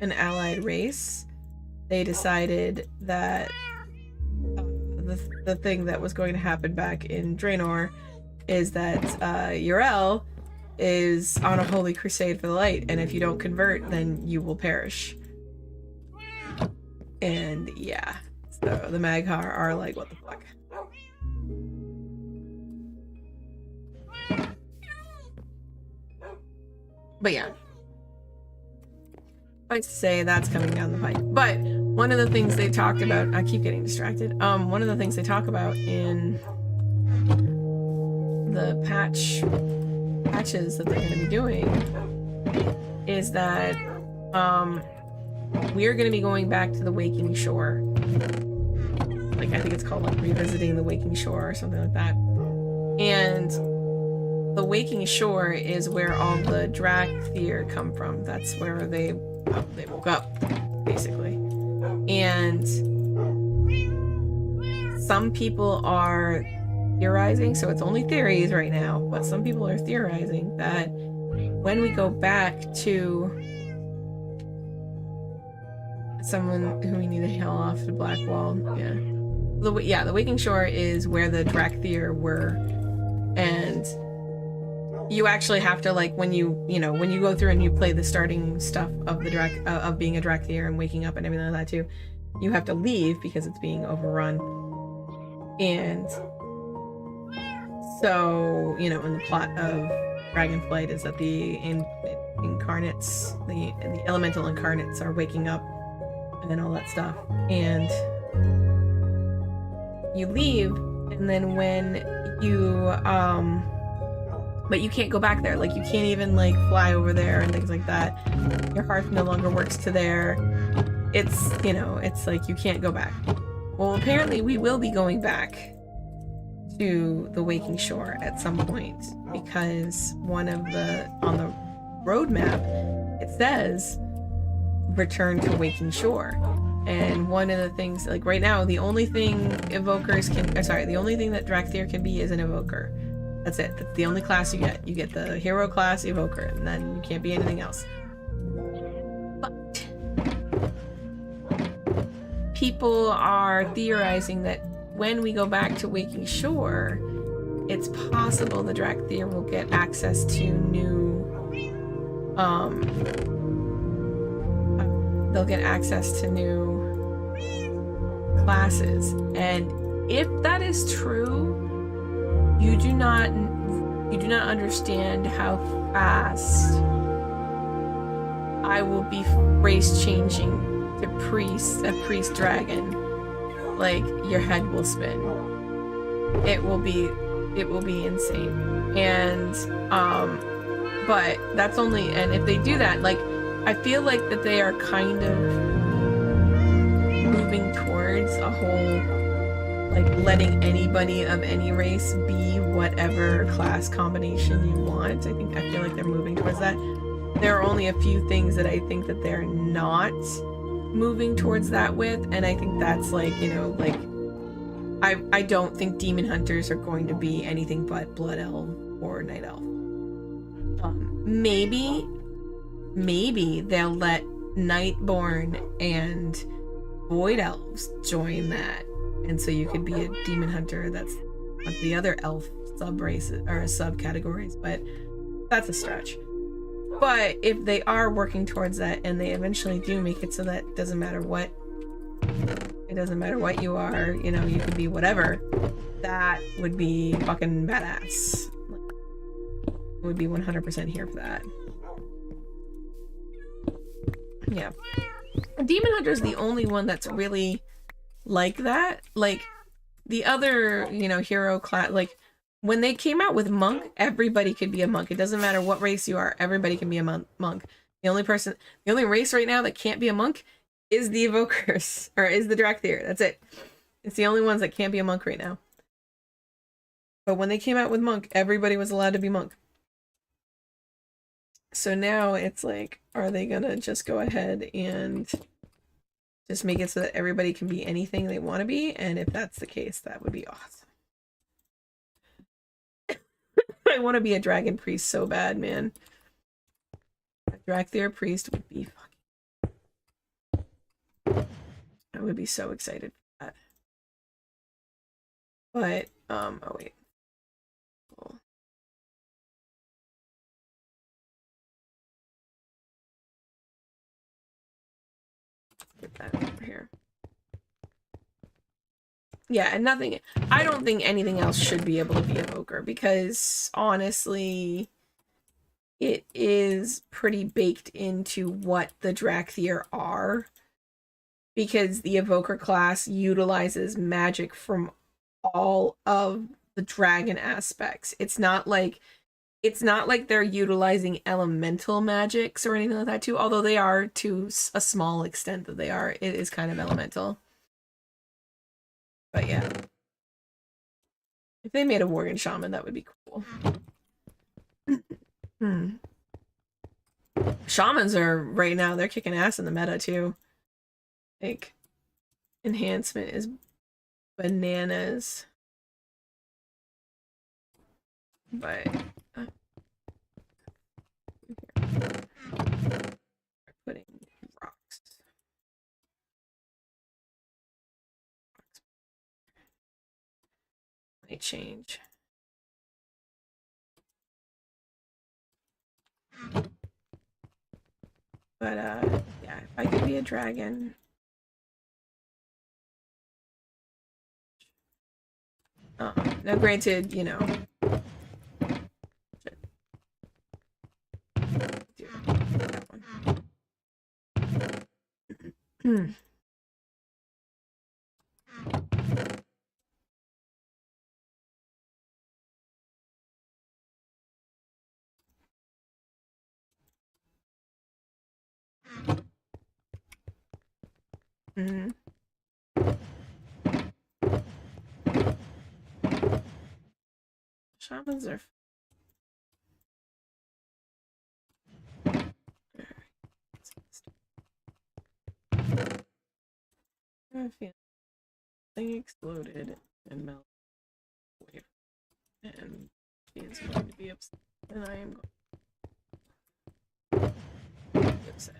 allied race, they decided that the thing that was going to happen back in Draenor is that Uriel is on a holy crusade for the light, and if you don't convert, then you will perish. And yeah, so the Magyar are like, what the fuck? But yeah, I say that's coming down the pike. But one of the things they talked about, I keep getting distracted. One of the things they talk about in the patches that they're going to be doing is that we're going to be going back to the Waking Shore. Like, I think it's called like Revisiting the Waking Shore or something like that. And the Waking Shore is where all the Drakthir come from. That's where they woke up, basically. And some people are theorizing, so it's only theories right now, but some people are theorizing that when we go back to someone who we need to hail off the Black Wall, yeah. the Waking Shore is where the Drakthir were, and you actually have to, like, when you go through and you play the starting stuff of the of being a Drakthir and waking up and everything like that too, you have to leave because it's being overrun. And so, in the plot of Dragonflight is that the incarnates, the elemental incarnates are waking up and all that stuff. And you leave, and then when you but you can't go back there. Like, you can't even, like, fly over there and things like that. Your hearth no longer works to there. It's, it's like you can't go back. Well, apparently we will be going back to the Waking Shore at some point, because on the roadmap, it says return to Waking Shore. And one of the things, like, right now, the only thing the only thing that Drakthir can be is an evoker. That's it. That's the only class you get. You get the hero class evoker, and then you can't be anything else. But people are theorizing that when we go back to Waking Shore, it's possible the Drakthir will get access to new they'll get access to new classes. And if that is true, you do not understand how fast I will be race changing to a priest dragon. Like, your head will spin. It will be insane. And but that's only, and if they do that, like, I feel like that they are kind of moving towards a whole, like, letting anybody of any race be whatever class combination you want. I feel like they're moving towards that. There are only a few things that I think that they're not moving towards that with, and I think that's, like, like, I don't think demon hunters are going to be anything but blood elf or night elf. Maybe they'll let Nightborn and void elves join that, and so you could be a demon hunter that's like the other elf sub races or subcategories, but that's a stretch. But if they are working towards that and they eventually do make it so that it doesn't matter what you are, you could be whatever, that would be fucking badass. I would be 100% here for that. Yeah. Demon Hunter is the only one that's really like that. Like, the other, hero class, like, when they came out with Monk, everybody could be a monk. It doesn't matter what race you are, everybody can be a monk. The only race right now that can't be a monk is the Evokers, or is the Drakthir. That's it. It's the only ones that can't be a monk right now. But when they came out with Monk, everybody was allowed to be monk. So now it's like, are they gonna just go ahead and just make it so that everybody can be anything they want to be? And if that's the case, that would be awesome. I want to be a dragon priest so bad, man. A Drakthir priest would be fucking... I would be so excited for that. But, oh wait. Cool. Get that over here. Yeah, and I don't think anything else should be able to be Evoker, because honestly, it is pretty baked into what the Drakthir are, because the Evoker class utilizes magic from all of the dragon aspects. It's not like they're utilizing elemental magics or anything like that too, although they are to a small extent that they are. It is kind of elemental. But yeah. If they made a Worgen Shaman, that would be cool. Shamans are, right now, they're kicking ass in the meta too. Like, enhancement is bananas. But putting rocks. might change. But yeah, if I could be a dragon. Now granted, you know. Do that one. Mm-hmm. Shamans are. I feel thing exploded and melted away, and she is going to be upset, and I am going to be upset.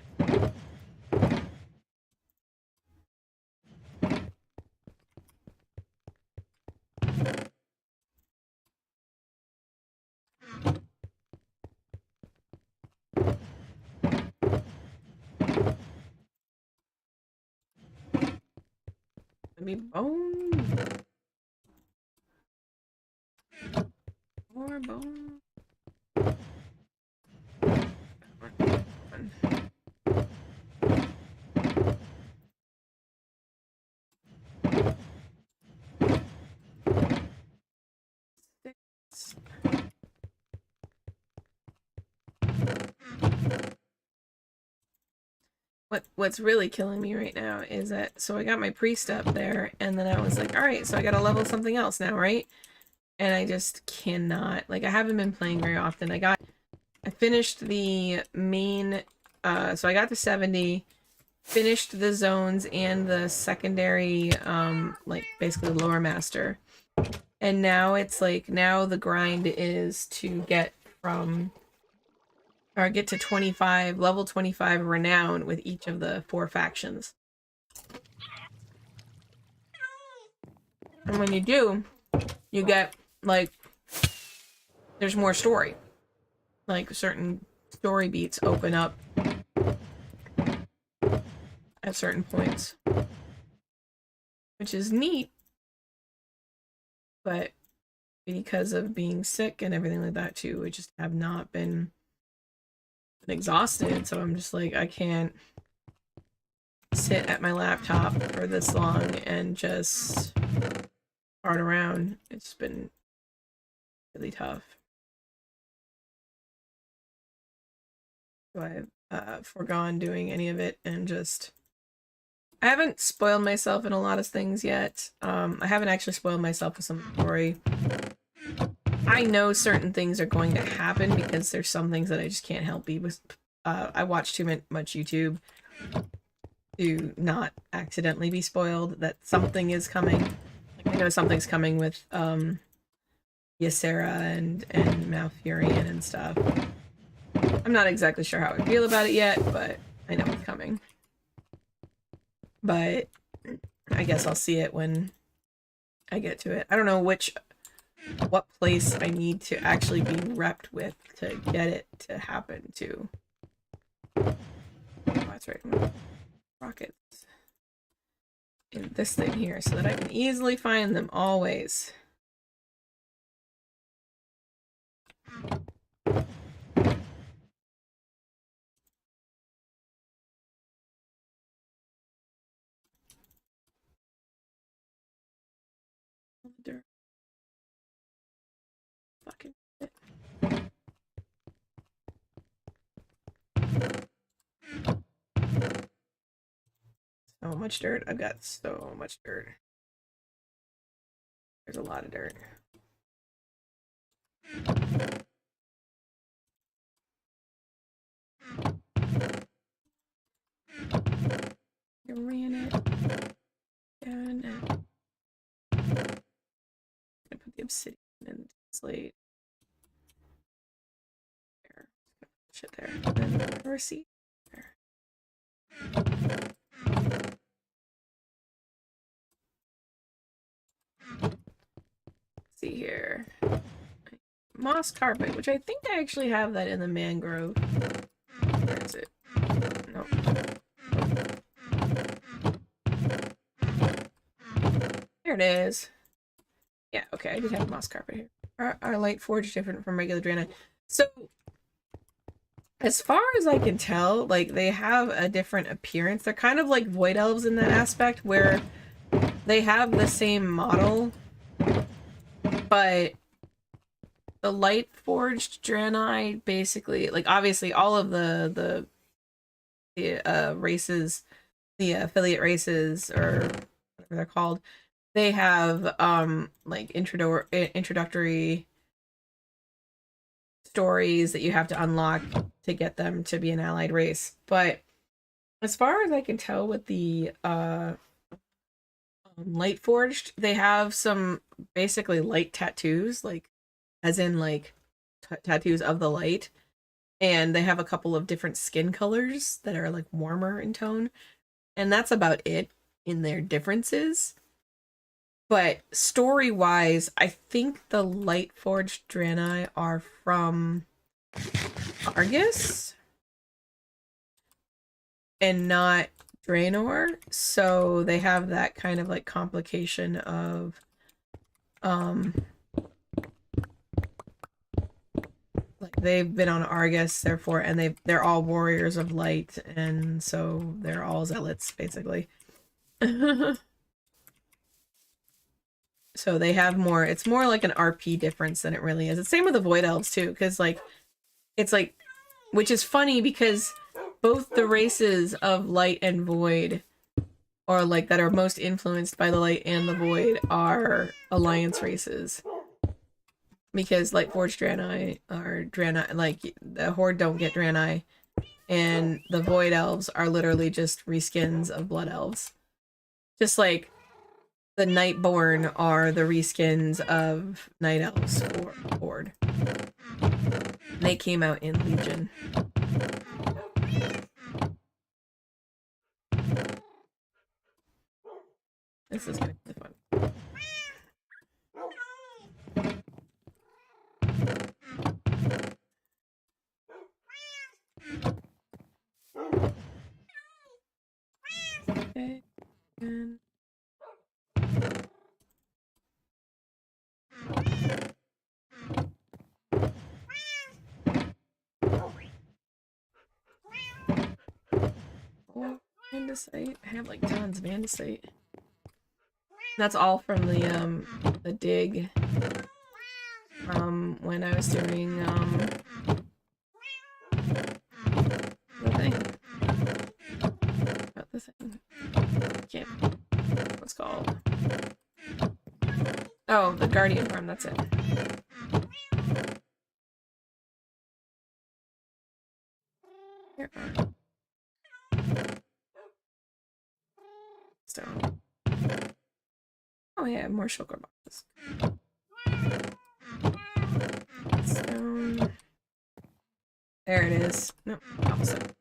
Let me bone. More bone. What's really killing me right now is that, so I got my priest up there, and then I was like, all right, so I gotta level something else now, right? And I just cannot, like, I haven't been playing very often. I finished the main, so I got to 70, finished the zones and the secondary, like, basically lore master. And now it's like, now the grind is to get from, or get to 25, level 25 renown with each of the 4 factions. And when you do, you get, like, there's more story. Like, certain story beats open up at certain points. Which is neat. But because of being sick and everything like that too, I just have not been exhausted. So I'm just like, I can't sit at my laptop for this long and just fart around. It's been really tough. So I've foregone doing any of it and just, I haven't spoiled myself in a lot of things yet. I haven't actually spoiled myself with some story. I know certain things are going to happen because there's some things that I just can't help be with. I watch too much YouTube to not accidentally be spoiled that something is coming. Like, I know something's coming with Ysera and Malfurion and stuff. I'm not exactly sure how I feel about it yet, but I know it's coming. But I guess I'll see it when I get to it. I don't know what place I need to actually be repped with to get it to happen to. Oh, that's right. Rockets in this thing here so that I can easily find them always. Dirt. Fucking shit. So much dirt. I've got so much dirt. There's a lot of dirt. I ran it down. I'm gonna put the obsidian in the slate. There. Shit there. And then a receipt there. see here. Moss carpet, which I think I actually have that in the mangrove. Where is it? No. There it is. Yeah, okay, I did have moss carpet here. Are light forge different from regular Draenei? So, as far as I can tell, like, they have a different appearance. They're kind of like void elves in that aspect, where they have the same model, but the light forged Draenei basically, like, obviously all of the races, the affiliate races, or whatever they're called, they have like introductory stories that you have to unlock to get them to be an allied race. But as far as I can tell with the light forged, they have some basically light tattoos, like as in like tattoos of the light, and they have a couple of different skin colors that are like warmer in tone, and that's about it in their differences. But story-wise, I think the light forged Draenei are from Argus and not Draenor, so they have that kind of like complication of like they've been on Argus, therefore, and they're all warriors of light, and so they're all zealots basically. So they have more, it's more like an RP difference than it really is. It's same with the Void Elves too, because like, it's like, which is funny because both the races of Light and Void, or like that are most influenced by the Light and the Void, are Alliance races. Because Lightforged Draenei are Draenei, like the Horde don't get Draenei, and the Void Elves are literally just reskins of Blood Elves. Just like the Nightborn are the reskins of Night Elves or Horde. They came out in Legion. This is gonna be fun. Okay. And andesite. I have like tons of andesite. That's all from the dig. When I was doing the thing. About the thing. Can't. What's called? Oh, the Guardian farm. That's it. Here are stone. Oh yeah, more shulker boxes. Stone. There it is. No, opposite.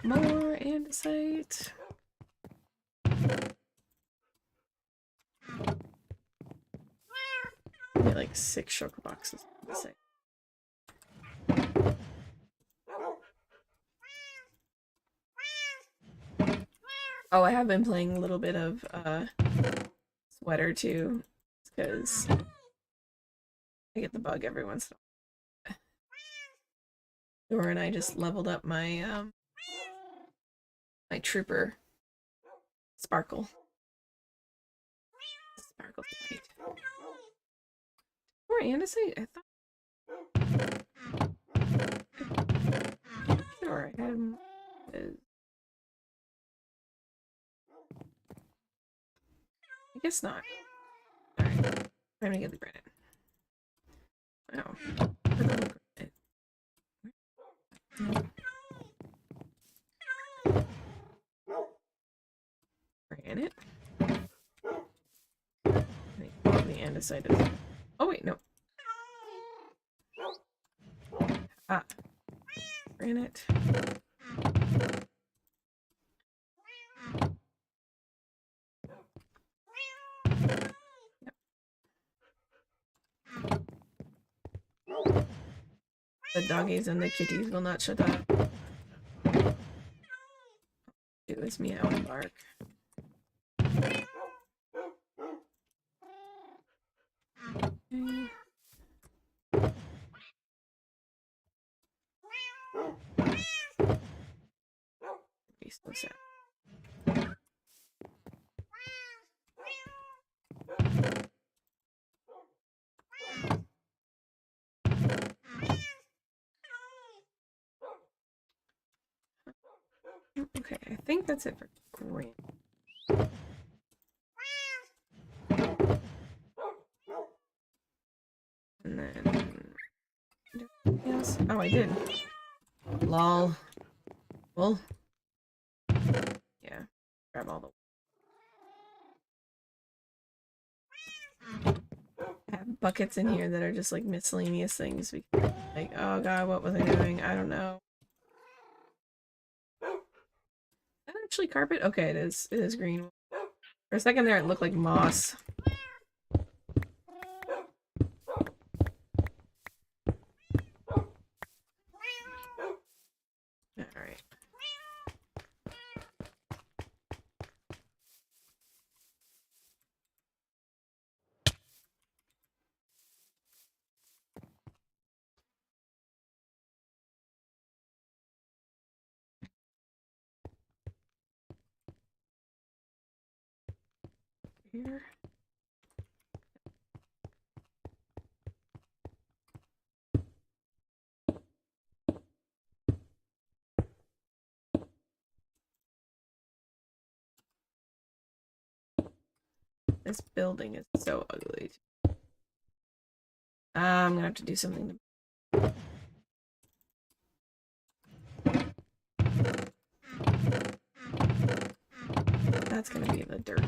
More andesite. Maybe like 6 shulker boxes. Oh, I have been playing a little bit of Sweater too, because I get the bug every once in a while. Dora and I just leveled up my my trooper Sparkle. Sparkle's great. More andesite? I thought. Sure, I had. I guess not. Alright. Time to get the granite. Oh. Granite? The andesite is. Oh, wait, no. Ah. granite. The doggies and the kitties will not shut up. It was meow and bark. Okay. Be so sad. Okay, I think that's it for green. And then yes. Oh, I did. Lol. Well. Yeah. Grab all the. I have buckets in here that are just like miscellaneous things. Like, oh god, what was I doing? I don't know. Is that actually carpet? Okay, it is. It is green. For a second there, it looked like moss. Alright. Here. This building is so ugly. I'm gonna have to do something to... That's gonna be the dirt.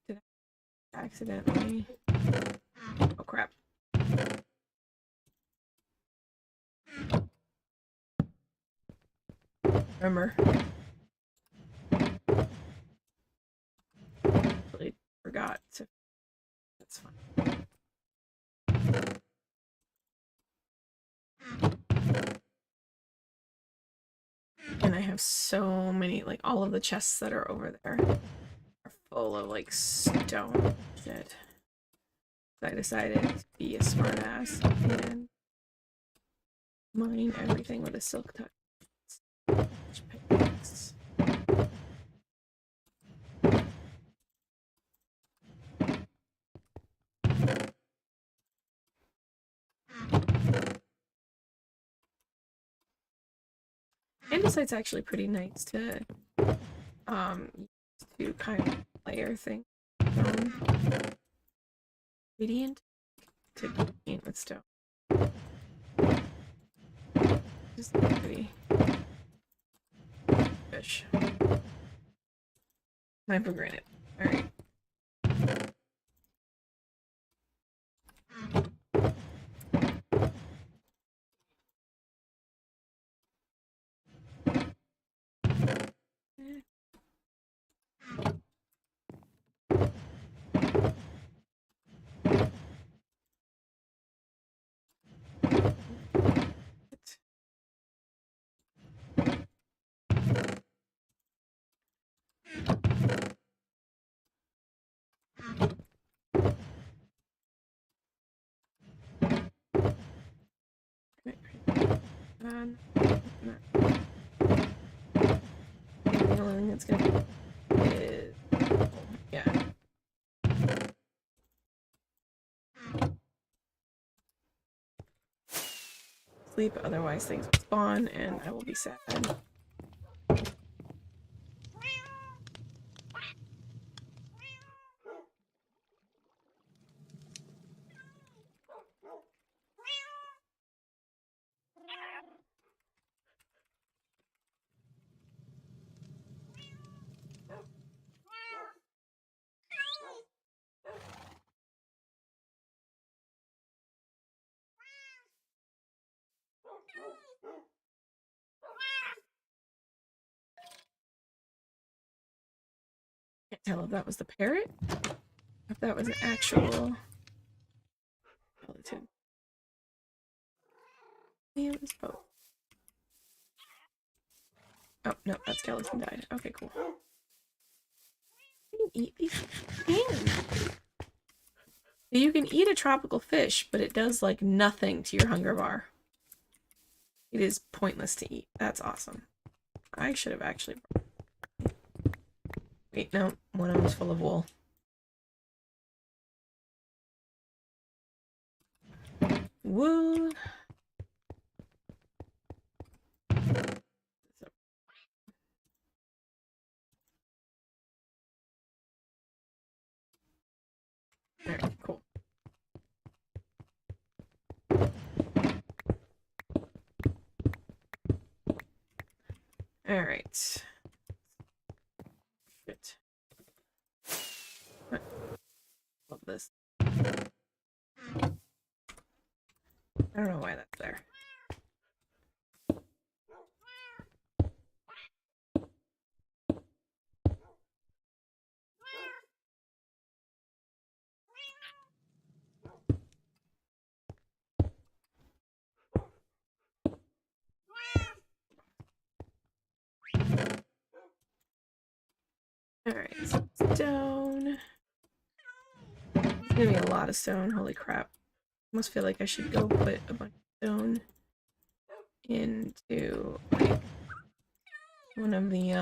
Did I accidentally... Oh crap. Remember. Actually forgot to... That's fine. And I have so many, like, all of the chests that are over there are full of, like, stone shit. I decided to be a smartass and mine everything with a silk touch. Pickaxe. Andesite's actually pretty nice to use to kind of layer things. Radiant to paint with stone. Just pretty fish. Time for granite. Alright. The only thing that's gonna is yeah. Sleep, otherwise things will spawn and I will be sad. tell if that was the parrot, if that was an actual skeleton. Yeah, it was both. Oh, no, that skeleton died. Okay, cool. You can eat these things. You can eat a tropical fish, but it does, like, nothing to your hunger bar. It is pointless to eat. That's awesome. I should have actually... Wait, no. One of them's full of wool. Wool. Alright, cool. Alright. Shit. Love this. I don't know why that's there. Alright, stone. There's gonna be a lot of stone. Holy crap. I almost feel like I should go put a bunch of stone into like one of the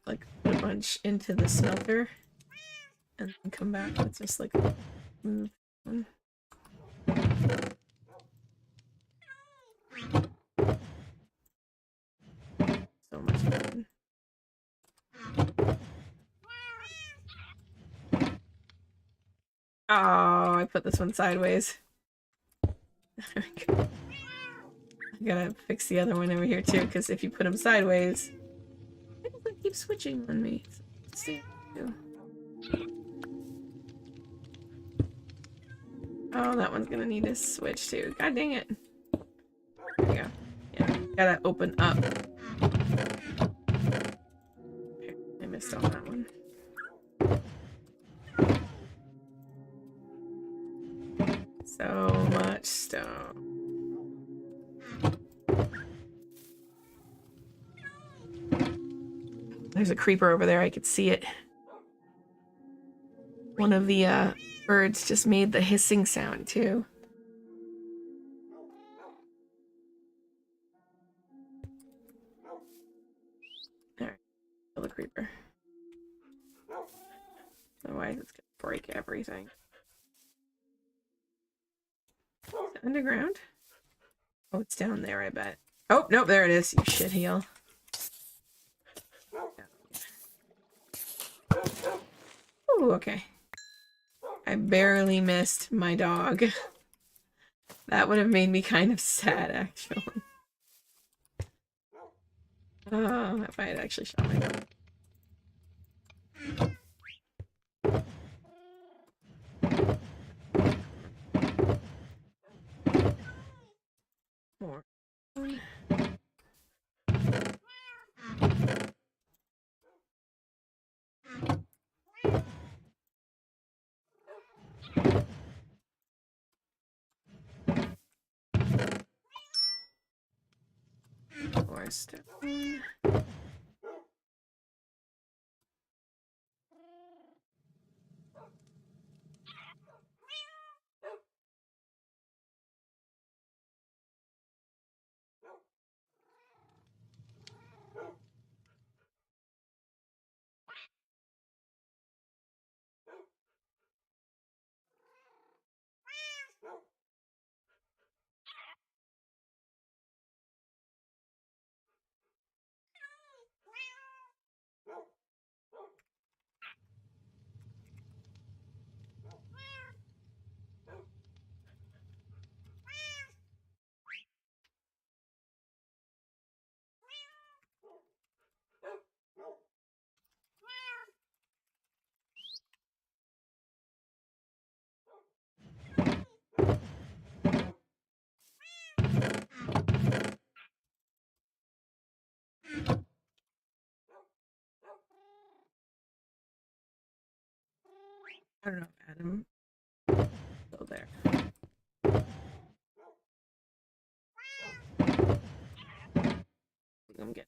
like put a bunch into the smelter and then come back with just like move one. So much fun. Oh, I put this one sideways. I gotta fix the other one over here too, because if you put them sideways, it keeps switching on me. See. Oh, that one's gonna need to switch too. God dang it. There we go. Yeah, gotta open up. Okay, I missed on that one. So much stone. There's a creeper over there. I could see it. One of the birds just made the hissing sound too. Alright, kill the creeper. Otherwise it's gonna break everything. Is it underground? Oh, it's down there, I bet. Oh, nope, there it is, you shitheel. Ooh, okay. I barely missed my dog. That would have made me kind of sad, actually. Oh, if I had actually shot my dog. More. More stone. I don't know if Adam still there. I'm getting.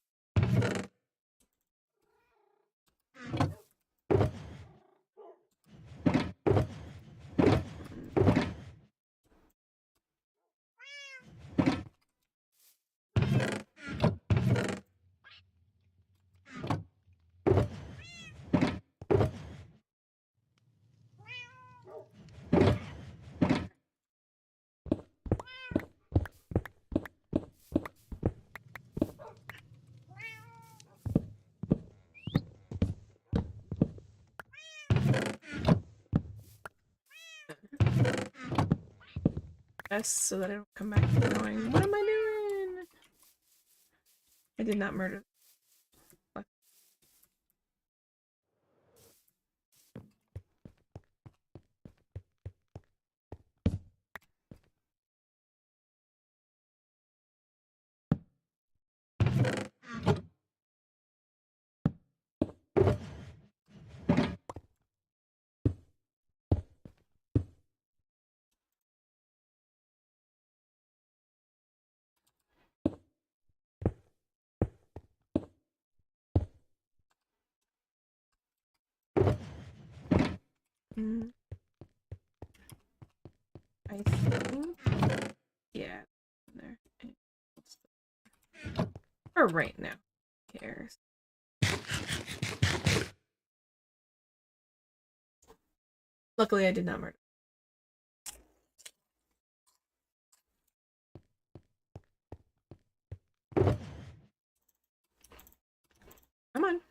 So that I don't come back going, what am I doing? I did not murder. I think, yeah, there. For right now, who cares? Luckily, I did not murder. Come on.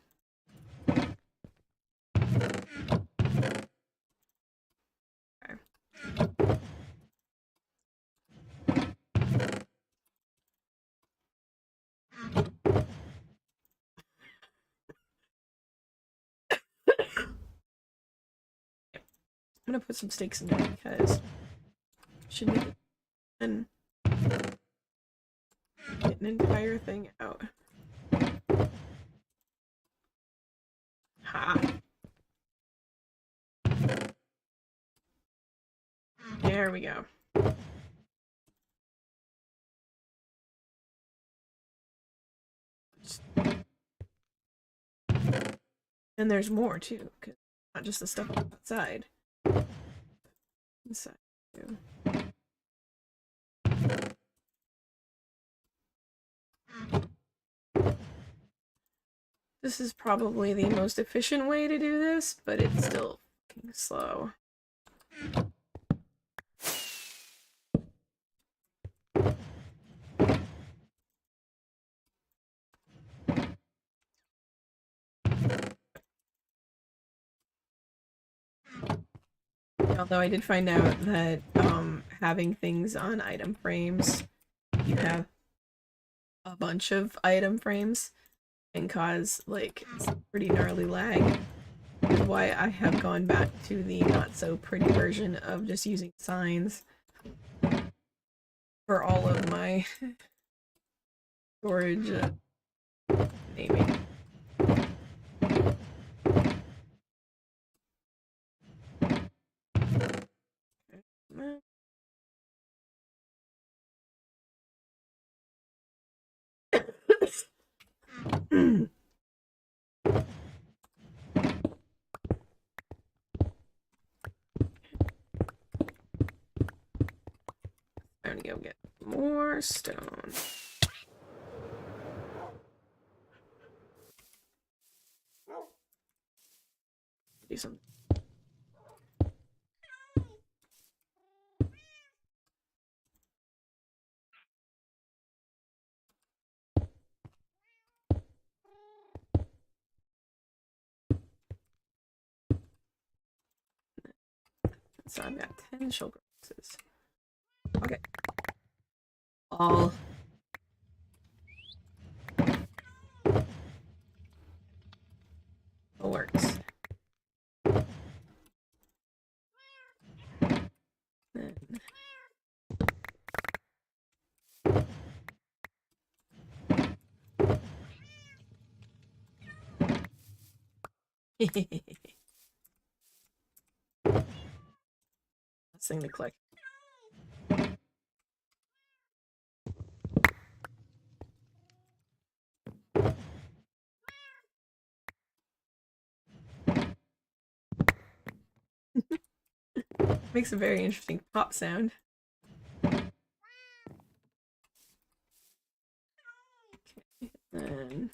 Okay. I'm gonna put some stakes in there because should make it and get an entire thing out. Ha! There we go. And there's more too, cause not just the stuff outside. Inside too. This is probably the most efficient way to do this, but it's still fucking slow. Although I did find out that having things on item frames, you have a bunch of item frames, can cause like pretty gnarly lag. That's why I have gone back to the not so pretty version of just using signs for all of my storage naming. I'm gonna go get more stone. Do something. So I've got 10 sugar boxes. Okay. All works. Then thing to click. Makes a very interesting pop sound. Okay, then...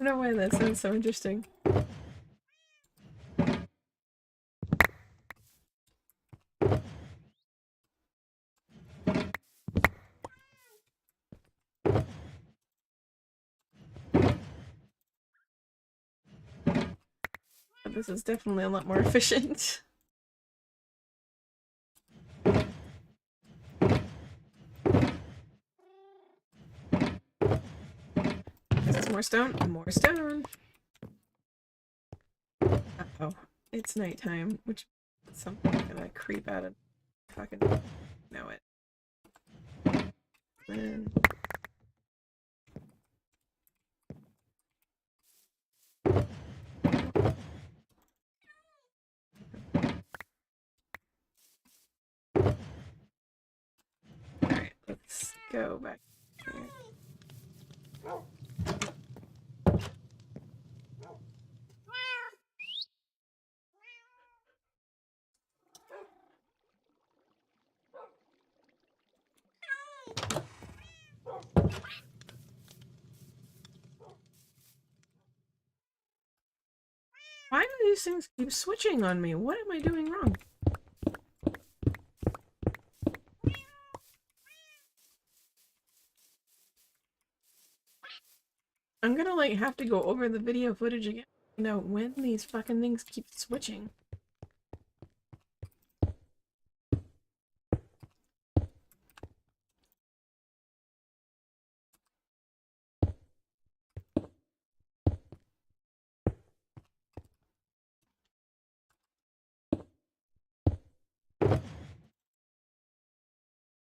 I don't know why that sounds so interesting. But this is definitely a lot more efficient. Is this more stone? More stone! Uh-oh. It's nighttime, which is something gonna creep out of fucking know it. Then... Alright, let's go back here. Why do these things keep switching on me? What am I doing wrong? I'm gonna like have to go over the video footage again to know when these fucking things keep switching.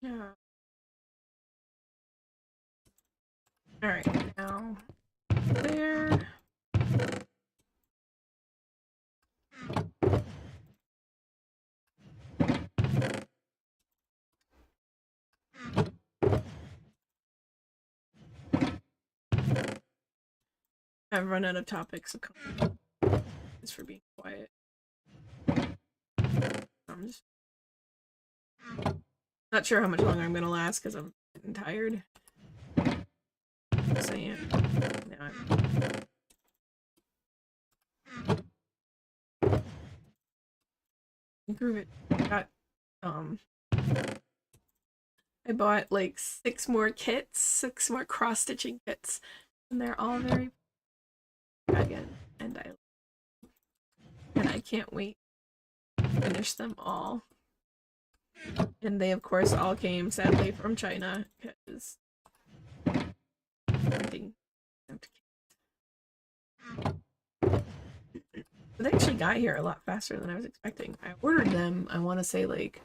Yeah. Alright, now there. I've run out of topics of just for being quiet. I'm just not sure how much longer I'm gonna last because I'm getting tired. Just saying. Now improve it. Got I bought like 6 more kits, 6 more cross-stitching kits, and they're all very dragon, and I can't wait to finish them all. And they of course all came sadly from China because everything. But they actually got here a lot faster than I was expecting. I ordered them, I want to say like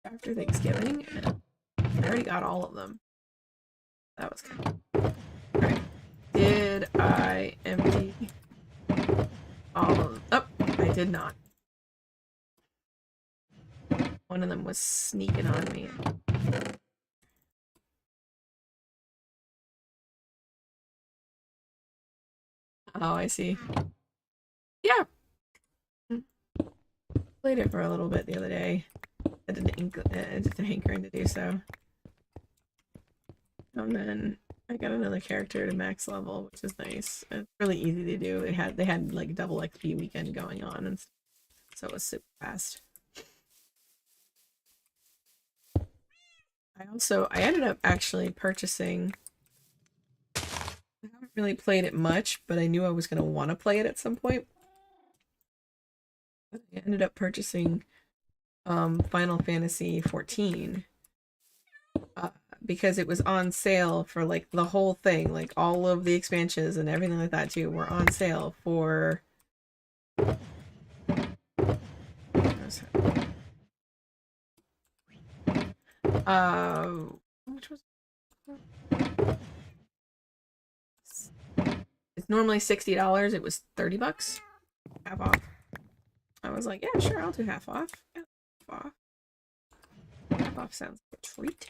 after Thanksgiving, and I already got all of them. That was kind of... Alright. Did I empty all of them? Oh, I did not. One of them was sneaking on me. Oh, I see. Yeah. Played it for a little bit the other day. I did a hankering to do so. And then I got another character to max level, which is nice. It's really easy to do. They had like double XP weekend going on, and so it was super fast. I ended up actually purchasing. I haven't really played it much, but I knew I was gonna want to play it at some point. I ended up purchasing Final Fantasy 14 because it was on sale for like the whole thing, like all of the expansions and everything like that too were on sale for how much was it? normally $60, it was 30 bucks. Half off. I was like, yeah, sure, I'll do half off. Yeah, half off. Half off sounds like a treat.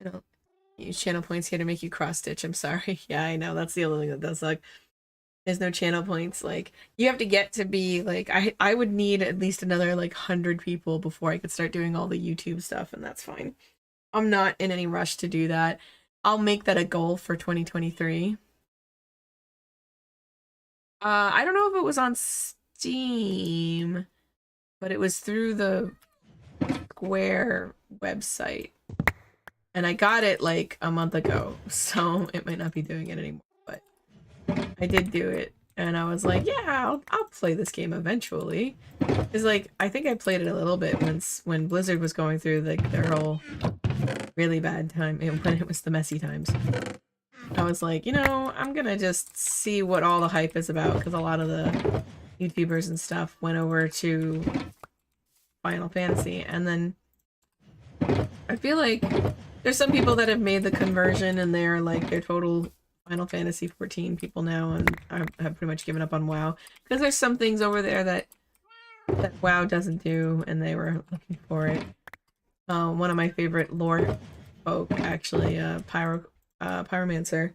I don't use channel points here to make you cross stitch. I'm sorry. Yeah, I know. That's the only thing that does suck. There's no channel points. Like, you have to get to be like, I would need at least another like 100 people before I could start doing all the YouTube stuff, and that's fine. I'm not in any rush to do that. I'll make that a goal for 2023. I don't know if it was on Steam, but it was through the Square website. And I got it like a month ago, so it might not be doing it anymore, but I did do it. And I was like, yeah, I'll play this game eventually. It's like, I think I played it a little bit when Blizzard was going through like their whole really bad time, when it was the messy times. I was like, you know, I'm gonna just see what all the hype is about, because a lot of the YouTubers and stuff went over to Final Fantasy, and then I feel like there's some people that have made the conversion and they're total Final Fantasy 14 people now, and I have pretty much given up on WoW, because there's some things over there that WoW doesn't do, and they were looking for it. One of my favorite lore folk, actually, Pyromancer.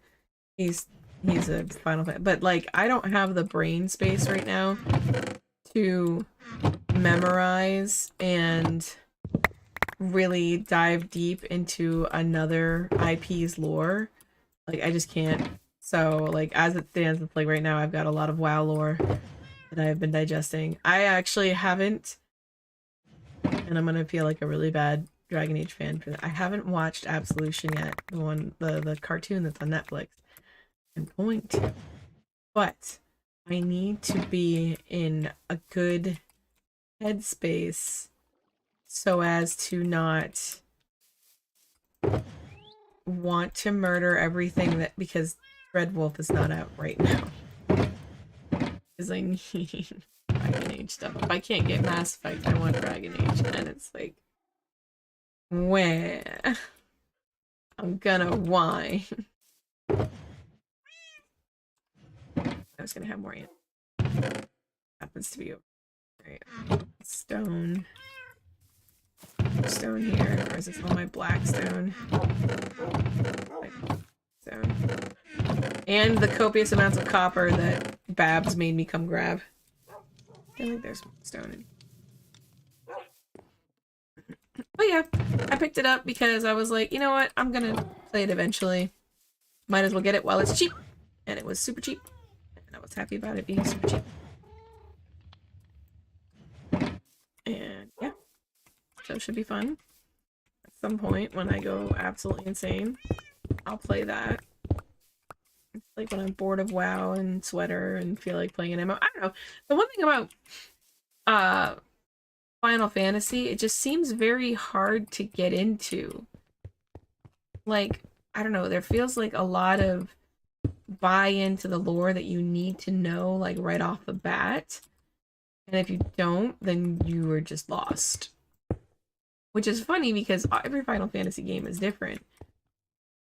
He's a Final Fantasy, but like, I don't have the brain space right now to memorize and really dive deep into another IP's lore. Like, I just can't. So like, as it stands, it's like right now I've got a lot of WoW lore that I've been digesting. I actually haven't, and I'm gonna feel like a really bad Dragon Age fan for that. I haven't watched Absolution yet, the cartoon that's on Netflix. I'm going to, but I need to be in a good headspace so as to not want to murder everything because Red Wolf is not out right now. Because I need Dragon Age stuff. If I can't get Mass Effect, I want Dragon Age, and it's like, where? I'm gonna whine. I was gonna have more ant. Happens to be over. Right. Stone here, or is this all my black stone? Stone. And the copious amounts of copper that Babs made me come grab. I feel like there's stone in. But yeah, I picked it up because I was like, you know what? I'm gonna play it eventually. Might as well get it while it's cheap. And it was super cheap. And I was happy about it being super cheap. And yeah. So it should be fun. At some point when I go absolutely insane, I'll play that. Like when I'm bored of WoW and Sweater and feel like playing an MMO. I don't know. The one thing about Final Fantasy, it just seems very hard to get into. Like, I don't know, there feels like a lot of buy into the lore that you need to know, like, right off the bat. And if you don't, then you are just lost. Which is funny because every Final Fantasy game is different.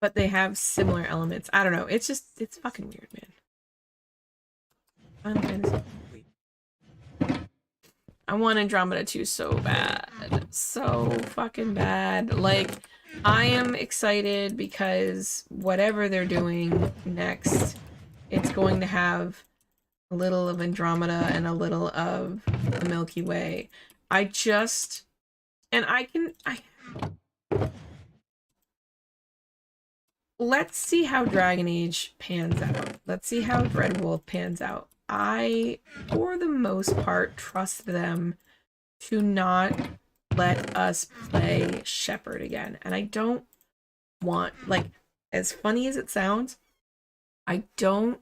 But they have similar elements. I don't know, it's fucking weird, man. Final Fantasy. I want Andromeda 2 so bad. So fucking bad. Like, I am excited because whatever they're doing next, it's going to have a little of Andromeda and a little of the Milky Way. Let's see how Dragon Age pans out. Let's see how Red Wolf pans out. I, for the most part, trust them to not let us play Shepherd again. And I don't want, like, as funny as it sounds, I don't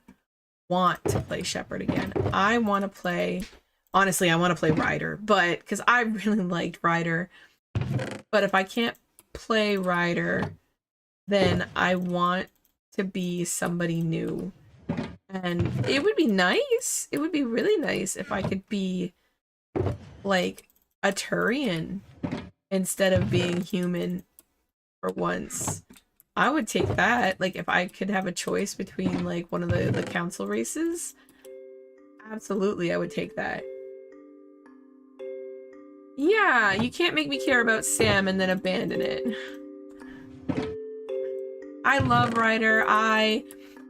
want to play Shepherd again. I want to play, honestly, I want to play Ryder, but, because I really liked Ryder. But if I can't play Ryder, then I want to be somebody new. And it would be nice. It would be really nice if I could be like a Turian instead of being human for once. I would take that. Like, if I could have a choice between, like, one of the council races, absolutely, I would take that. Yeah, you can't make me care about Sam and then abandon it. I love Ryder.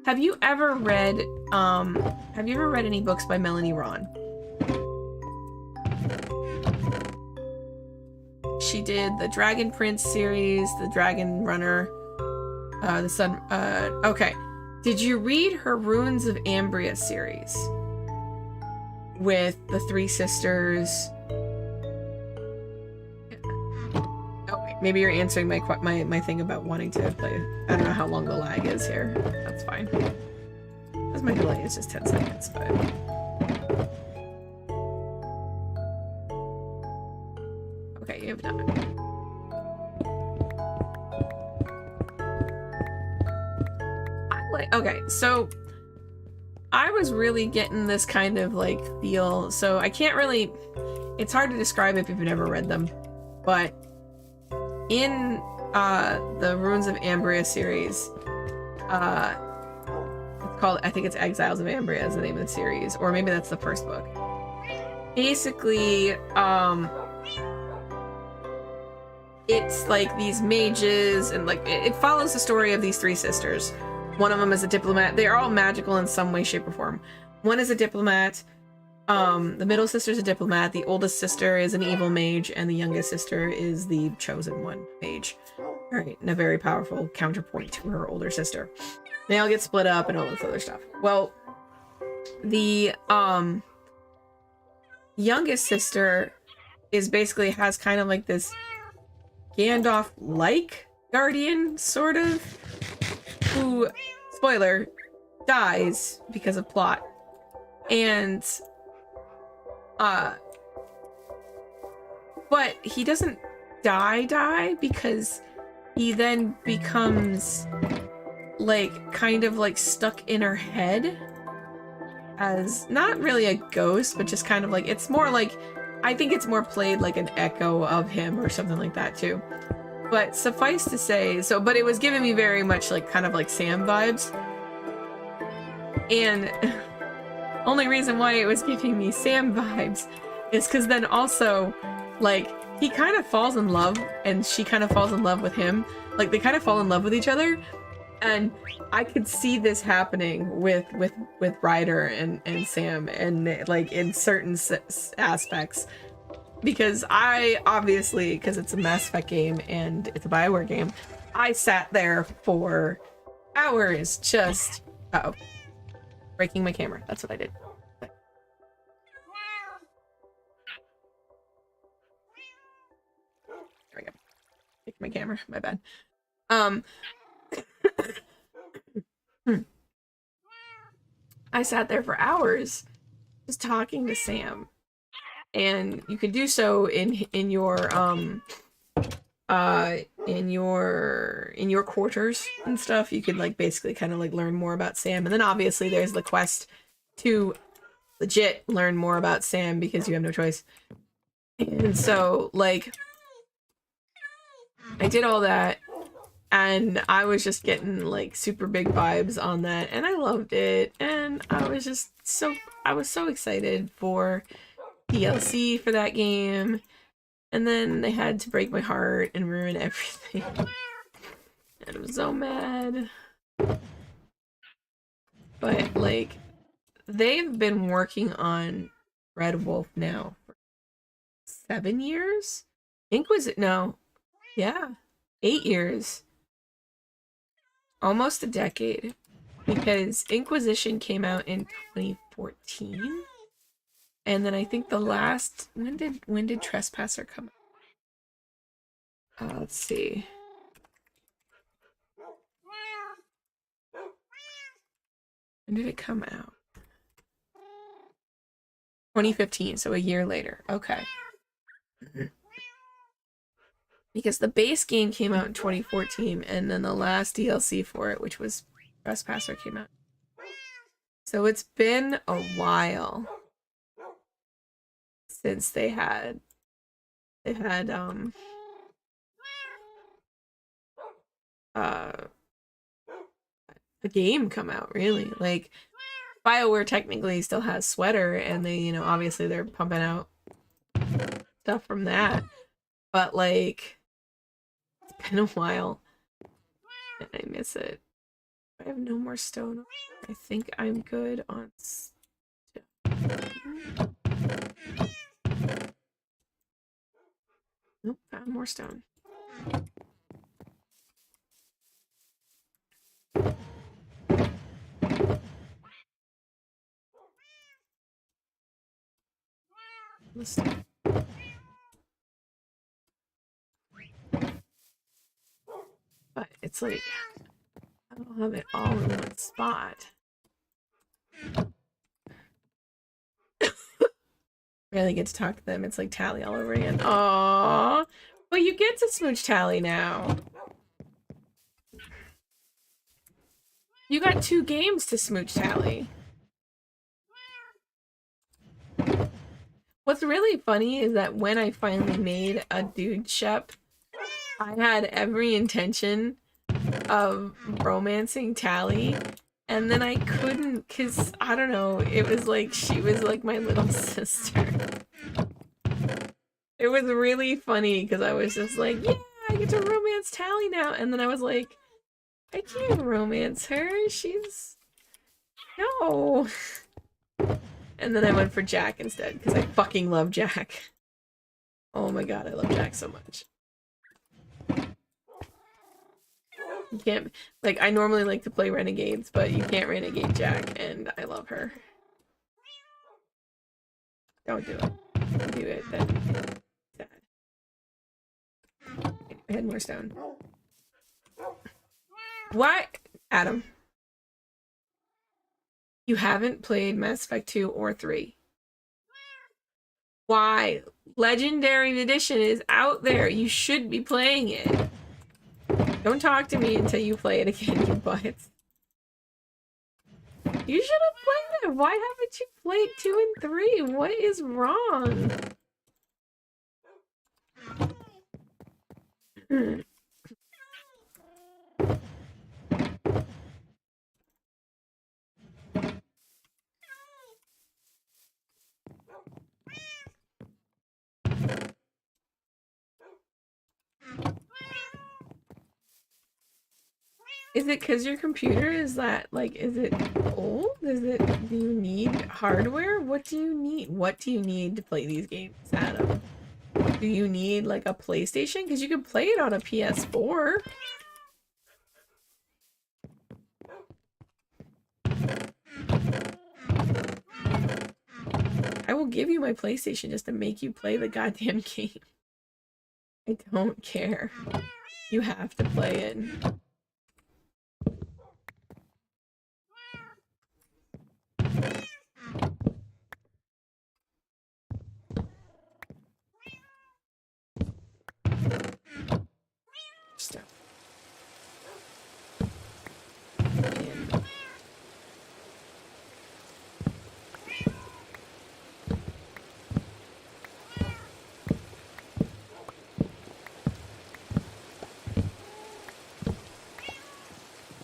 Have you ever read any books by Melanie Ron? She did the Dragon Prince series, the Dragon Runner, the Sun. Okay. Did you read her Runes of Ambria series with the three sisters? Okay, maybe you're answering my thing about wanting to play. I don't know how long the lag is here. That's fine. Because my delay is just 10 seconds, but. Okay, you have not. Okay, so I was really getting this kind of like feel. So I can't really. It's hard to describe if you've never read them, but in the Runes of Ambria series, it's called. I think it's Exiles of Ambria is the name of the series, or maybe that's the first book. Basically, it's like these mages, and like it follows the story of these three sisters. One of them is a diplomat. They are all magical in some way, shape, or form. One is a diplomat. The middle sister is a diplomat. The oldest sister is an evil mage, and the youngest sister is the chosen one mage. All right, and a very powerful counterpoint to her older sister. They all get split up and all this other stuff. Well, the youngest sister is basically has kind of like this Gandalf-like guardian, sort of, who, spoiler, dies because of plot. And, but he doesn't die because he then becomes, like, kind of, like, stuck in her head as, not really a ghost, but just kind of, like, it's more like, I think it's more played like an echo of him or something like that, too. But suffice to say, but it was giving me very much like kind of like Sam vibes. And only reason why it was giving me Sam vibes is because then also, like, he kind of falls in love and she kind of falls in love with him. Like, they kind of fall in love with each other. And I could see this happening with Ryder and Sam, and like in certain aspects. Because I, obviously, because it's a Mass Effect game and it's a Bioware game, I sat there for hours just... Uh-oh. Breaking my camera. That's what I did. There we go. Breaking my camera. My bad. I sat there for hours just talking to Sam. And you can do so in your quarters and stuff. You could like basically kind of like learn more about Sam. And then obviously there's the quest to legit learn more about Sam because you have no choice. And so like I did all that and I was just getting like super big vibes on that and I loved it. And I was so excited for DLC for that game, and then they had to break my heart and ruin everything. And I'm so mad. But like, they've been working on Red Wolf now for 7 years? No. Yeah. 8 years. Almost a decade. Because Inquisition came out in 2014. And then I think the last... When did Trespasser come out? Let's see. When did it come out? 2015, so a year later. Okay. Because the base game came out in 2014, and then the last DLC for it, which was Trespasser, came out. So it's been a while since they've had a game come out, really. Like, BioWare technically still has Sweater, and they, you know, obviously they're pumping out stuff from that. But, like, it's been a while, and I miss it. I have no more stone. I think I'm good on stone. Nope, found more stone. Listen. But it's like, I don't have it all in one spot. Really get to talk to them. It's like Tally all over again. Aww. But you get to smooch Tally now. You got 2 games to smooch Tally. What's really funny is that when I finally made a dude shep, I had every intention of romancing Tally, and then I couldn't because, I don't know, it was like she was like my little sister. It was really funny because I was just like, yeah, I get to romance Tally now, and then I was like, I can't romance her, she's... no. And then I went for Jack instead because I fucking love Jack. Oh my god, I love Jack so much. You can't, like, I normally like to play Renegades, but you can't Renegade Jack, and I love her. Don't do it. Do it, then sad. I had more stone. Why? Adam. You haven't played Mass Effect 2 or 3. Why? Legendary Edition is out there. You should be playing it. Don't talk to me until you play it again, you butts. You should have played it. Why haven't you played 2 and 3? What is wrong? Is it because your computer is that, like, is it old? Is it, do you need hardware? What do you need? What do you need to play these games, Adam? Do you need, like, a PlayStation? Because you can play it on a PS4. I will give you my PlayStation just to make you play the goddamn game. I don't care. You have to play it. Stop. And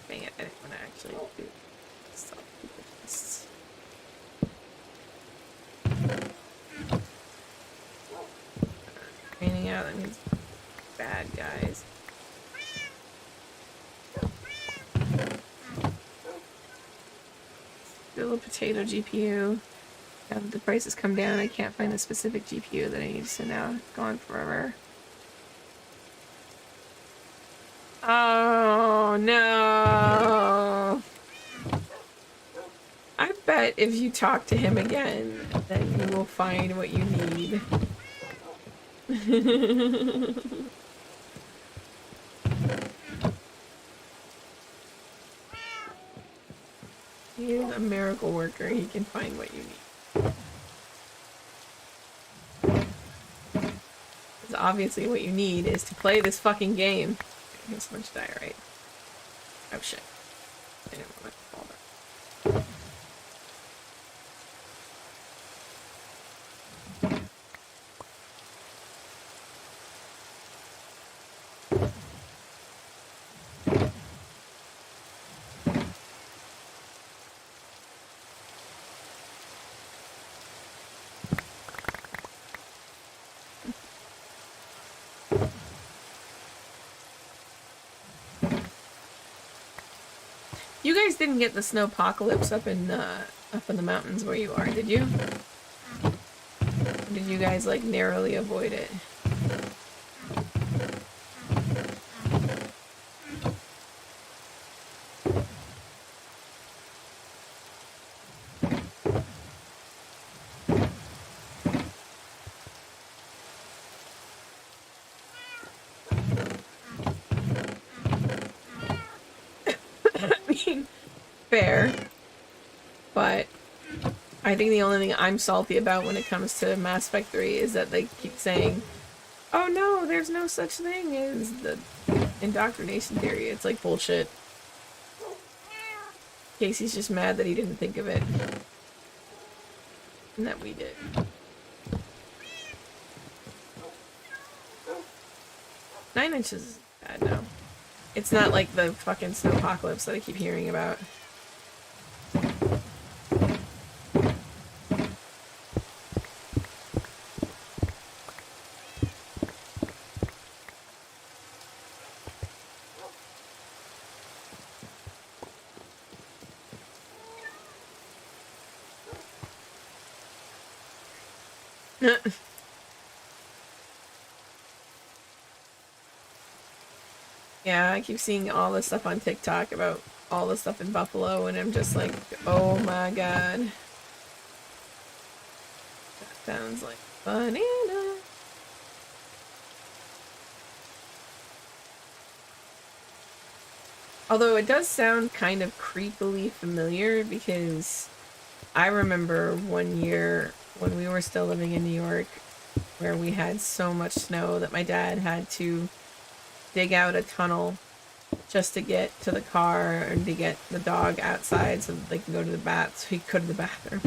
dang it, I didn't want to actually do stuff. Raining out, that means bad guys. Little potato GPU. Now that the prices come down, I can't find the specific GPU that I need, so now it's gone forever. Oh no! I bet if you talk to him again, then you will find what you need. He is a miracle worker. He can find what you need. Because obviously what you need is to play this fucking game. Here's so much diorite. Oh shit. I didn't want to fall down. You guys didn't get the snowpocalypse up in the mountains where you are, did you? Or did you guys like narrowly avoid it? I mean, fair, but I think the only thing I'm salty about when it comes to Mass Effect 3 is that they keep saying, oh no, there's no such thing as the indoctrination theory. It's like bullshit. Casey's just mad that he didn't think of it. And that we did. Nine Inches is bad now. It's not like the fucking snowpocalypse that I keep hearing about. Yeah, I keep seeing all this stuff on TikTok about all the stuff in Buffalo, and I'm just like, oh my god. That sounds like banana. Although it does sound kind of creepily familiar, because I remember one year when we were still living in New York where we had so much snow that my dad had to dig out a tunnel just to get to the car and to get the dog outside so that they can go to the bath, so he could go to the bathroom.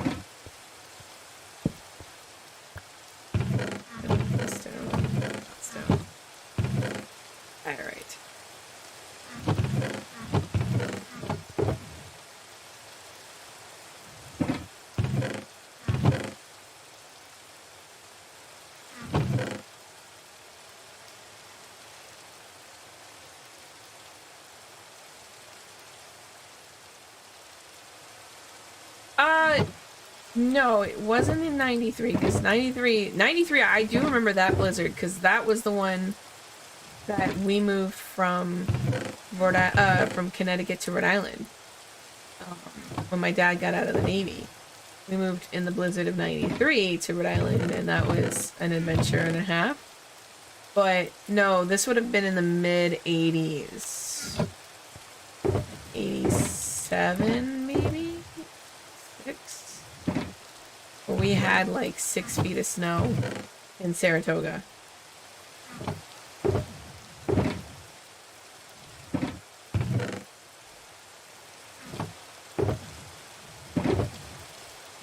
Alright. No, it wasn't in 93, because 93, I do remember that blizzard, because that was the one that we moved from from Connecticut to Rhode Island. When my dad got out of the Navy. We moved in the blizzard of 93 to Rhode Island, and that was an adventure and a half. But no, this would have been in the mid-80s. 87, maybe? 6? Where we had like 6 feet of snow in Saratoga.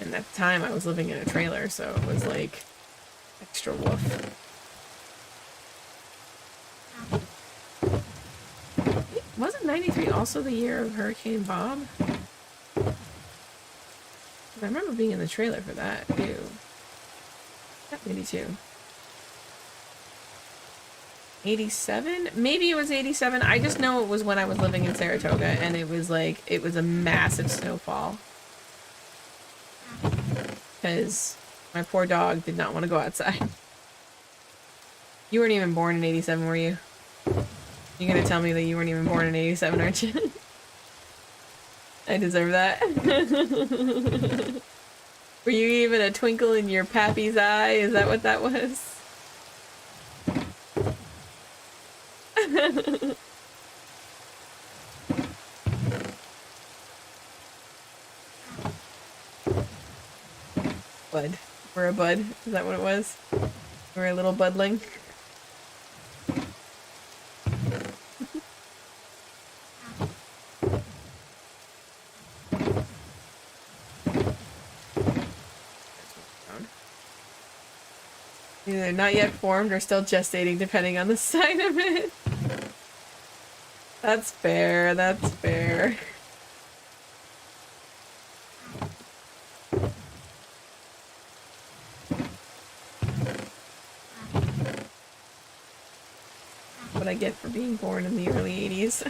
And at the time I was living in a trailer, so it was like extra woof. Wasn't 93 also the year of Hurricane Bob? I remember being in the trailer for that, too. Maybe 2. 87? Maybe it was 87. I just know it was when I was living in Saratoga, and it was like, it was a massive snowfall. Because my poor dog did not want to go outside. You weren't even born in 87, were you? You're gonna tell me that you weren't even born in 87, aren't you? I deserve that. Were you even a twinkle in your pappy's eye? Is that what that was? Bud. We're a bud. Is that what it was? We're a little budling. Either not yet formed or still gestating, depending on the side of it. That's fair, that's fair. What I get for being born in the early 80s.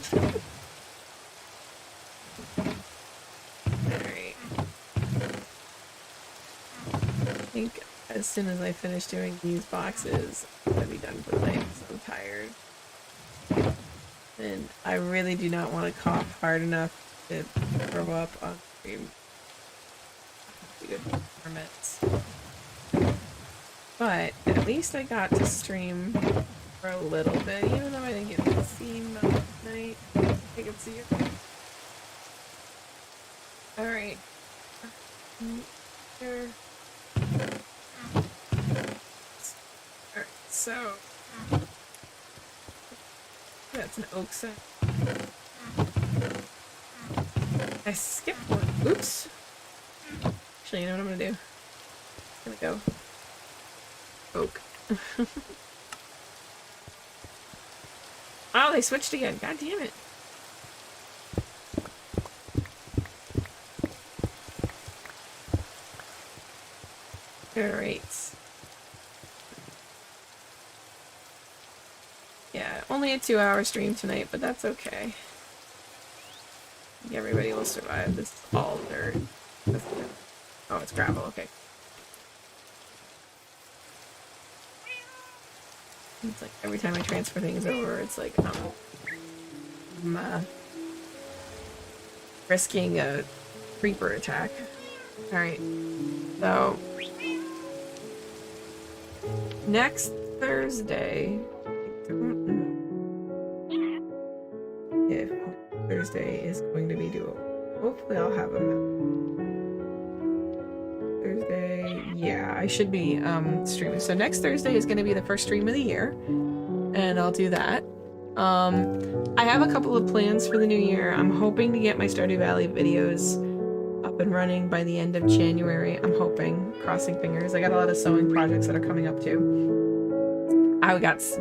think as soon as I finish doing these boxes, I'm gonna be done for the night because I'm tired. And I really do not want to cough hard enough to throw up on stream. Be good permits. But at least I got to stream for a little bit, even though I didn't get to see much tonight. I could see it. Alright. Here. Alright, so that's an oak set. I skipped one. Oops. Actually, you know what I'm gonna do? I'm gonna go oak. Oh, they switched again. God damn it. Alright. Yeah, only a 2-hour stream tonight, but that's okay. Everybody will survive. This is all dirt. Oh, it's gravel, okay. It's like every time I transfer things over, it's like I'm risking a creeper attack. Alright, so next Thursday, if Thursday is going to be doable, hopefully I'll have a Thursday. Yeah, I should be streaming. So next Thursday is going to be the first stream of the year, and I'll do that. I have a couple of plans for the new year. I'm hoping to get my Stardew Valley videos up and running by the end of January. I'm hoping, crossing fingers. I got a lot of sewing projects that are coming up too.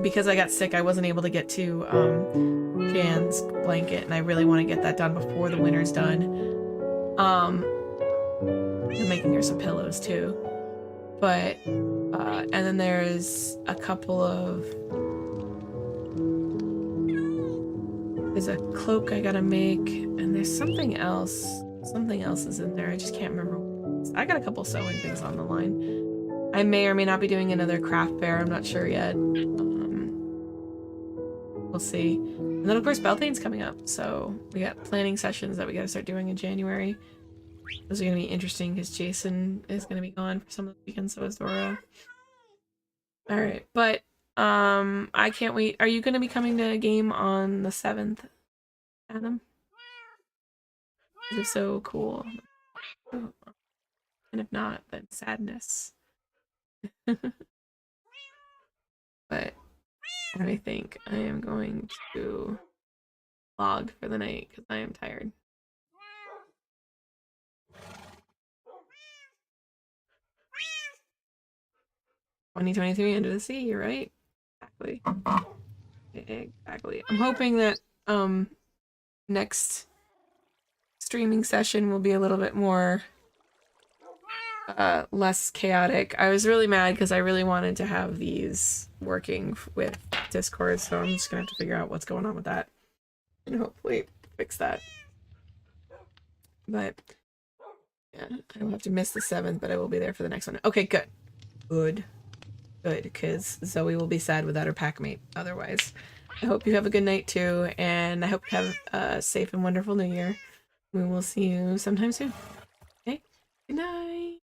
Because I got sick, I wasn't able to get to Jan's blanket, and I really want to get that done before the winter's done. I'm making her some pillows too. But, and then there's a couple of... There's a cloak I gotta make, and there's something else. Something else is in there, I just can't remember. I got a couple sewing things on the line. I may or may not be doing another craft fair, I'm not sure yet. We'll see. And then of course Beltane's coming up, so we got planning sessions that we gotta start doing in January. Those are gonna be interesting because Jason is gonna be gone for some of the weekends, so is Dora. Alright, but I can't wait. Are you gonna be coming to a game on the 7th, Adam? This is so cool. Oh. And if not, then sadness. But I think I am going to log for the night because I am tired. "2023 Under the Sea," you're right. Exactly. Exactly. I'm hoping that next streaming session will be a little bit more less chaotic. I was really mad because I really wanted to have these working with Discord, so I'm just gonna have to figure out what's going on with that and hopefully fix that. But yeah, I will have to miss the 7th, but I will be there for the next one. Okay, good. Good, because Zoe will be sad without her packmate otherwise. I hope you have a good night too, and I hope you have a safe and wonderful new year. We will see you sometime soon. Okay, good night.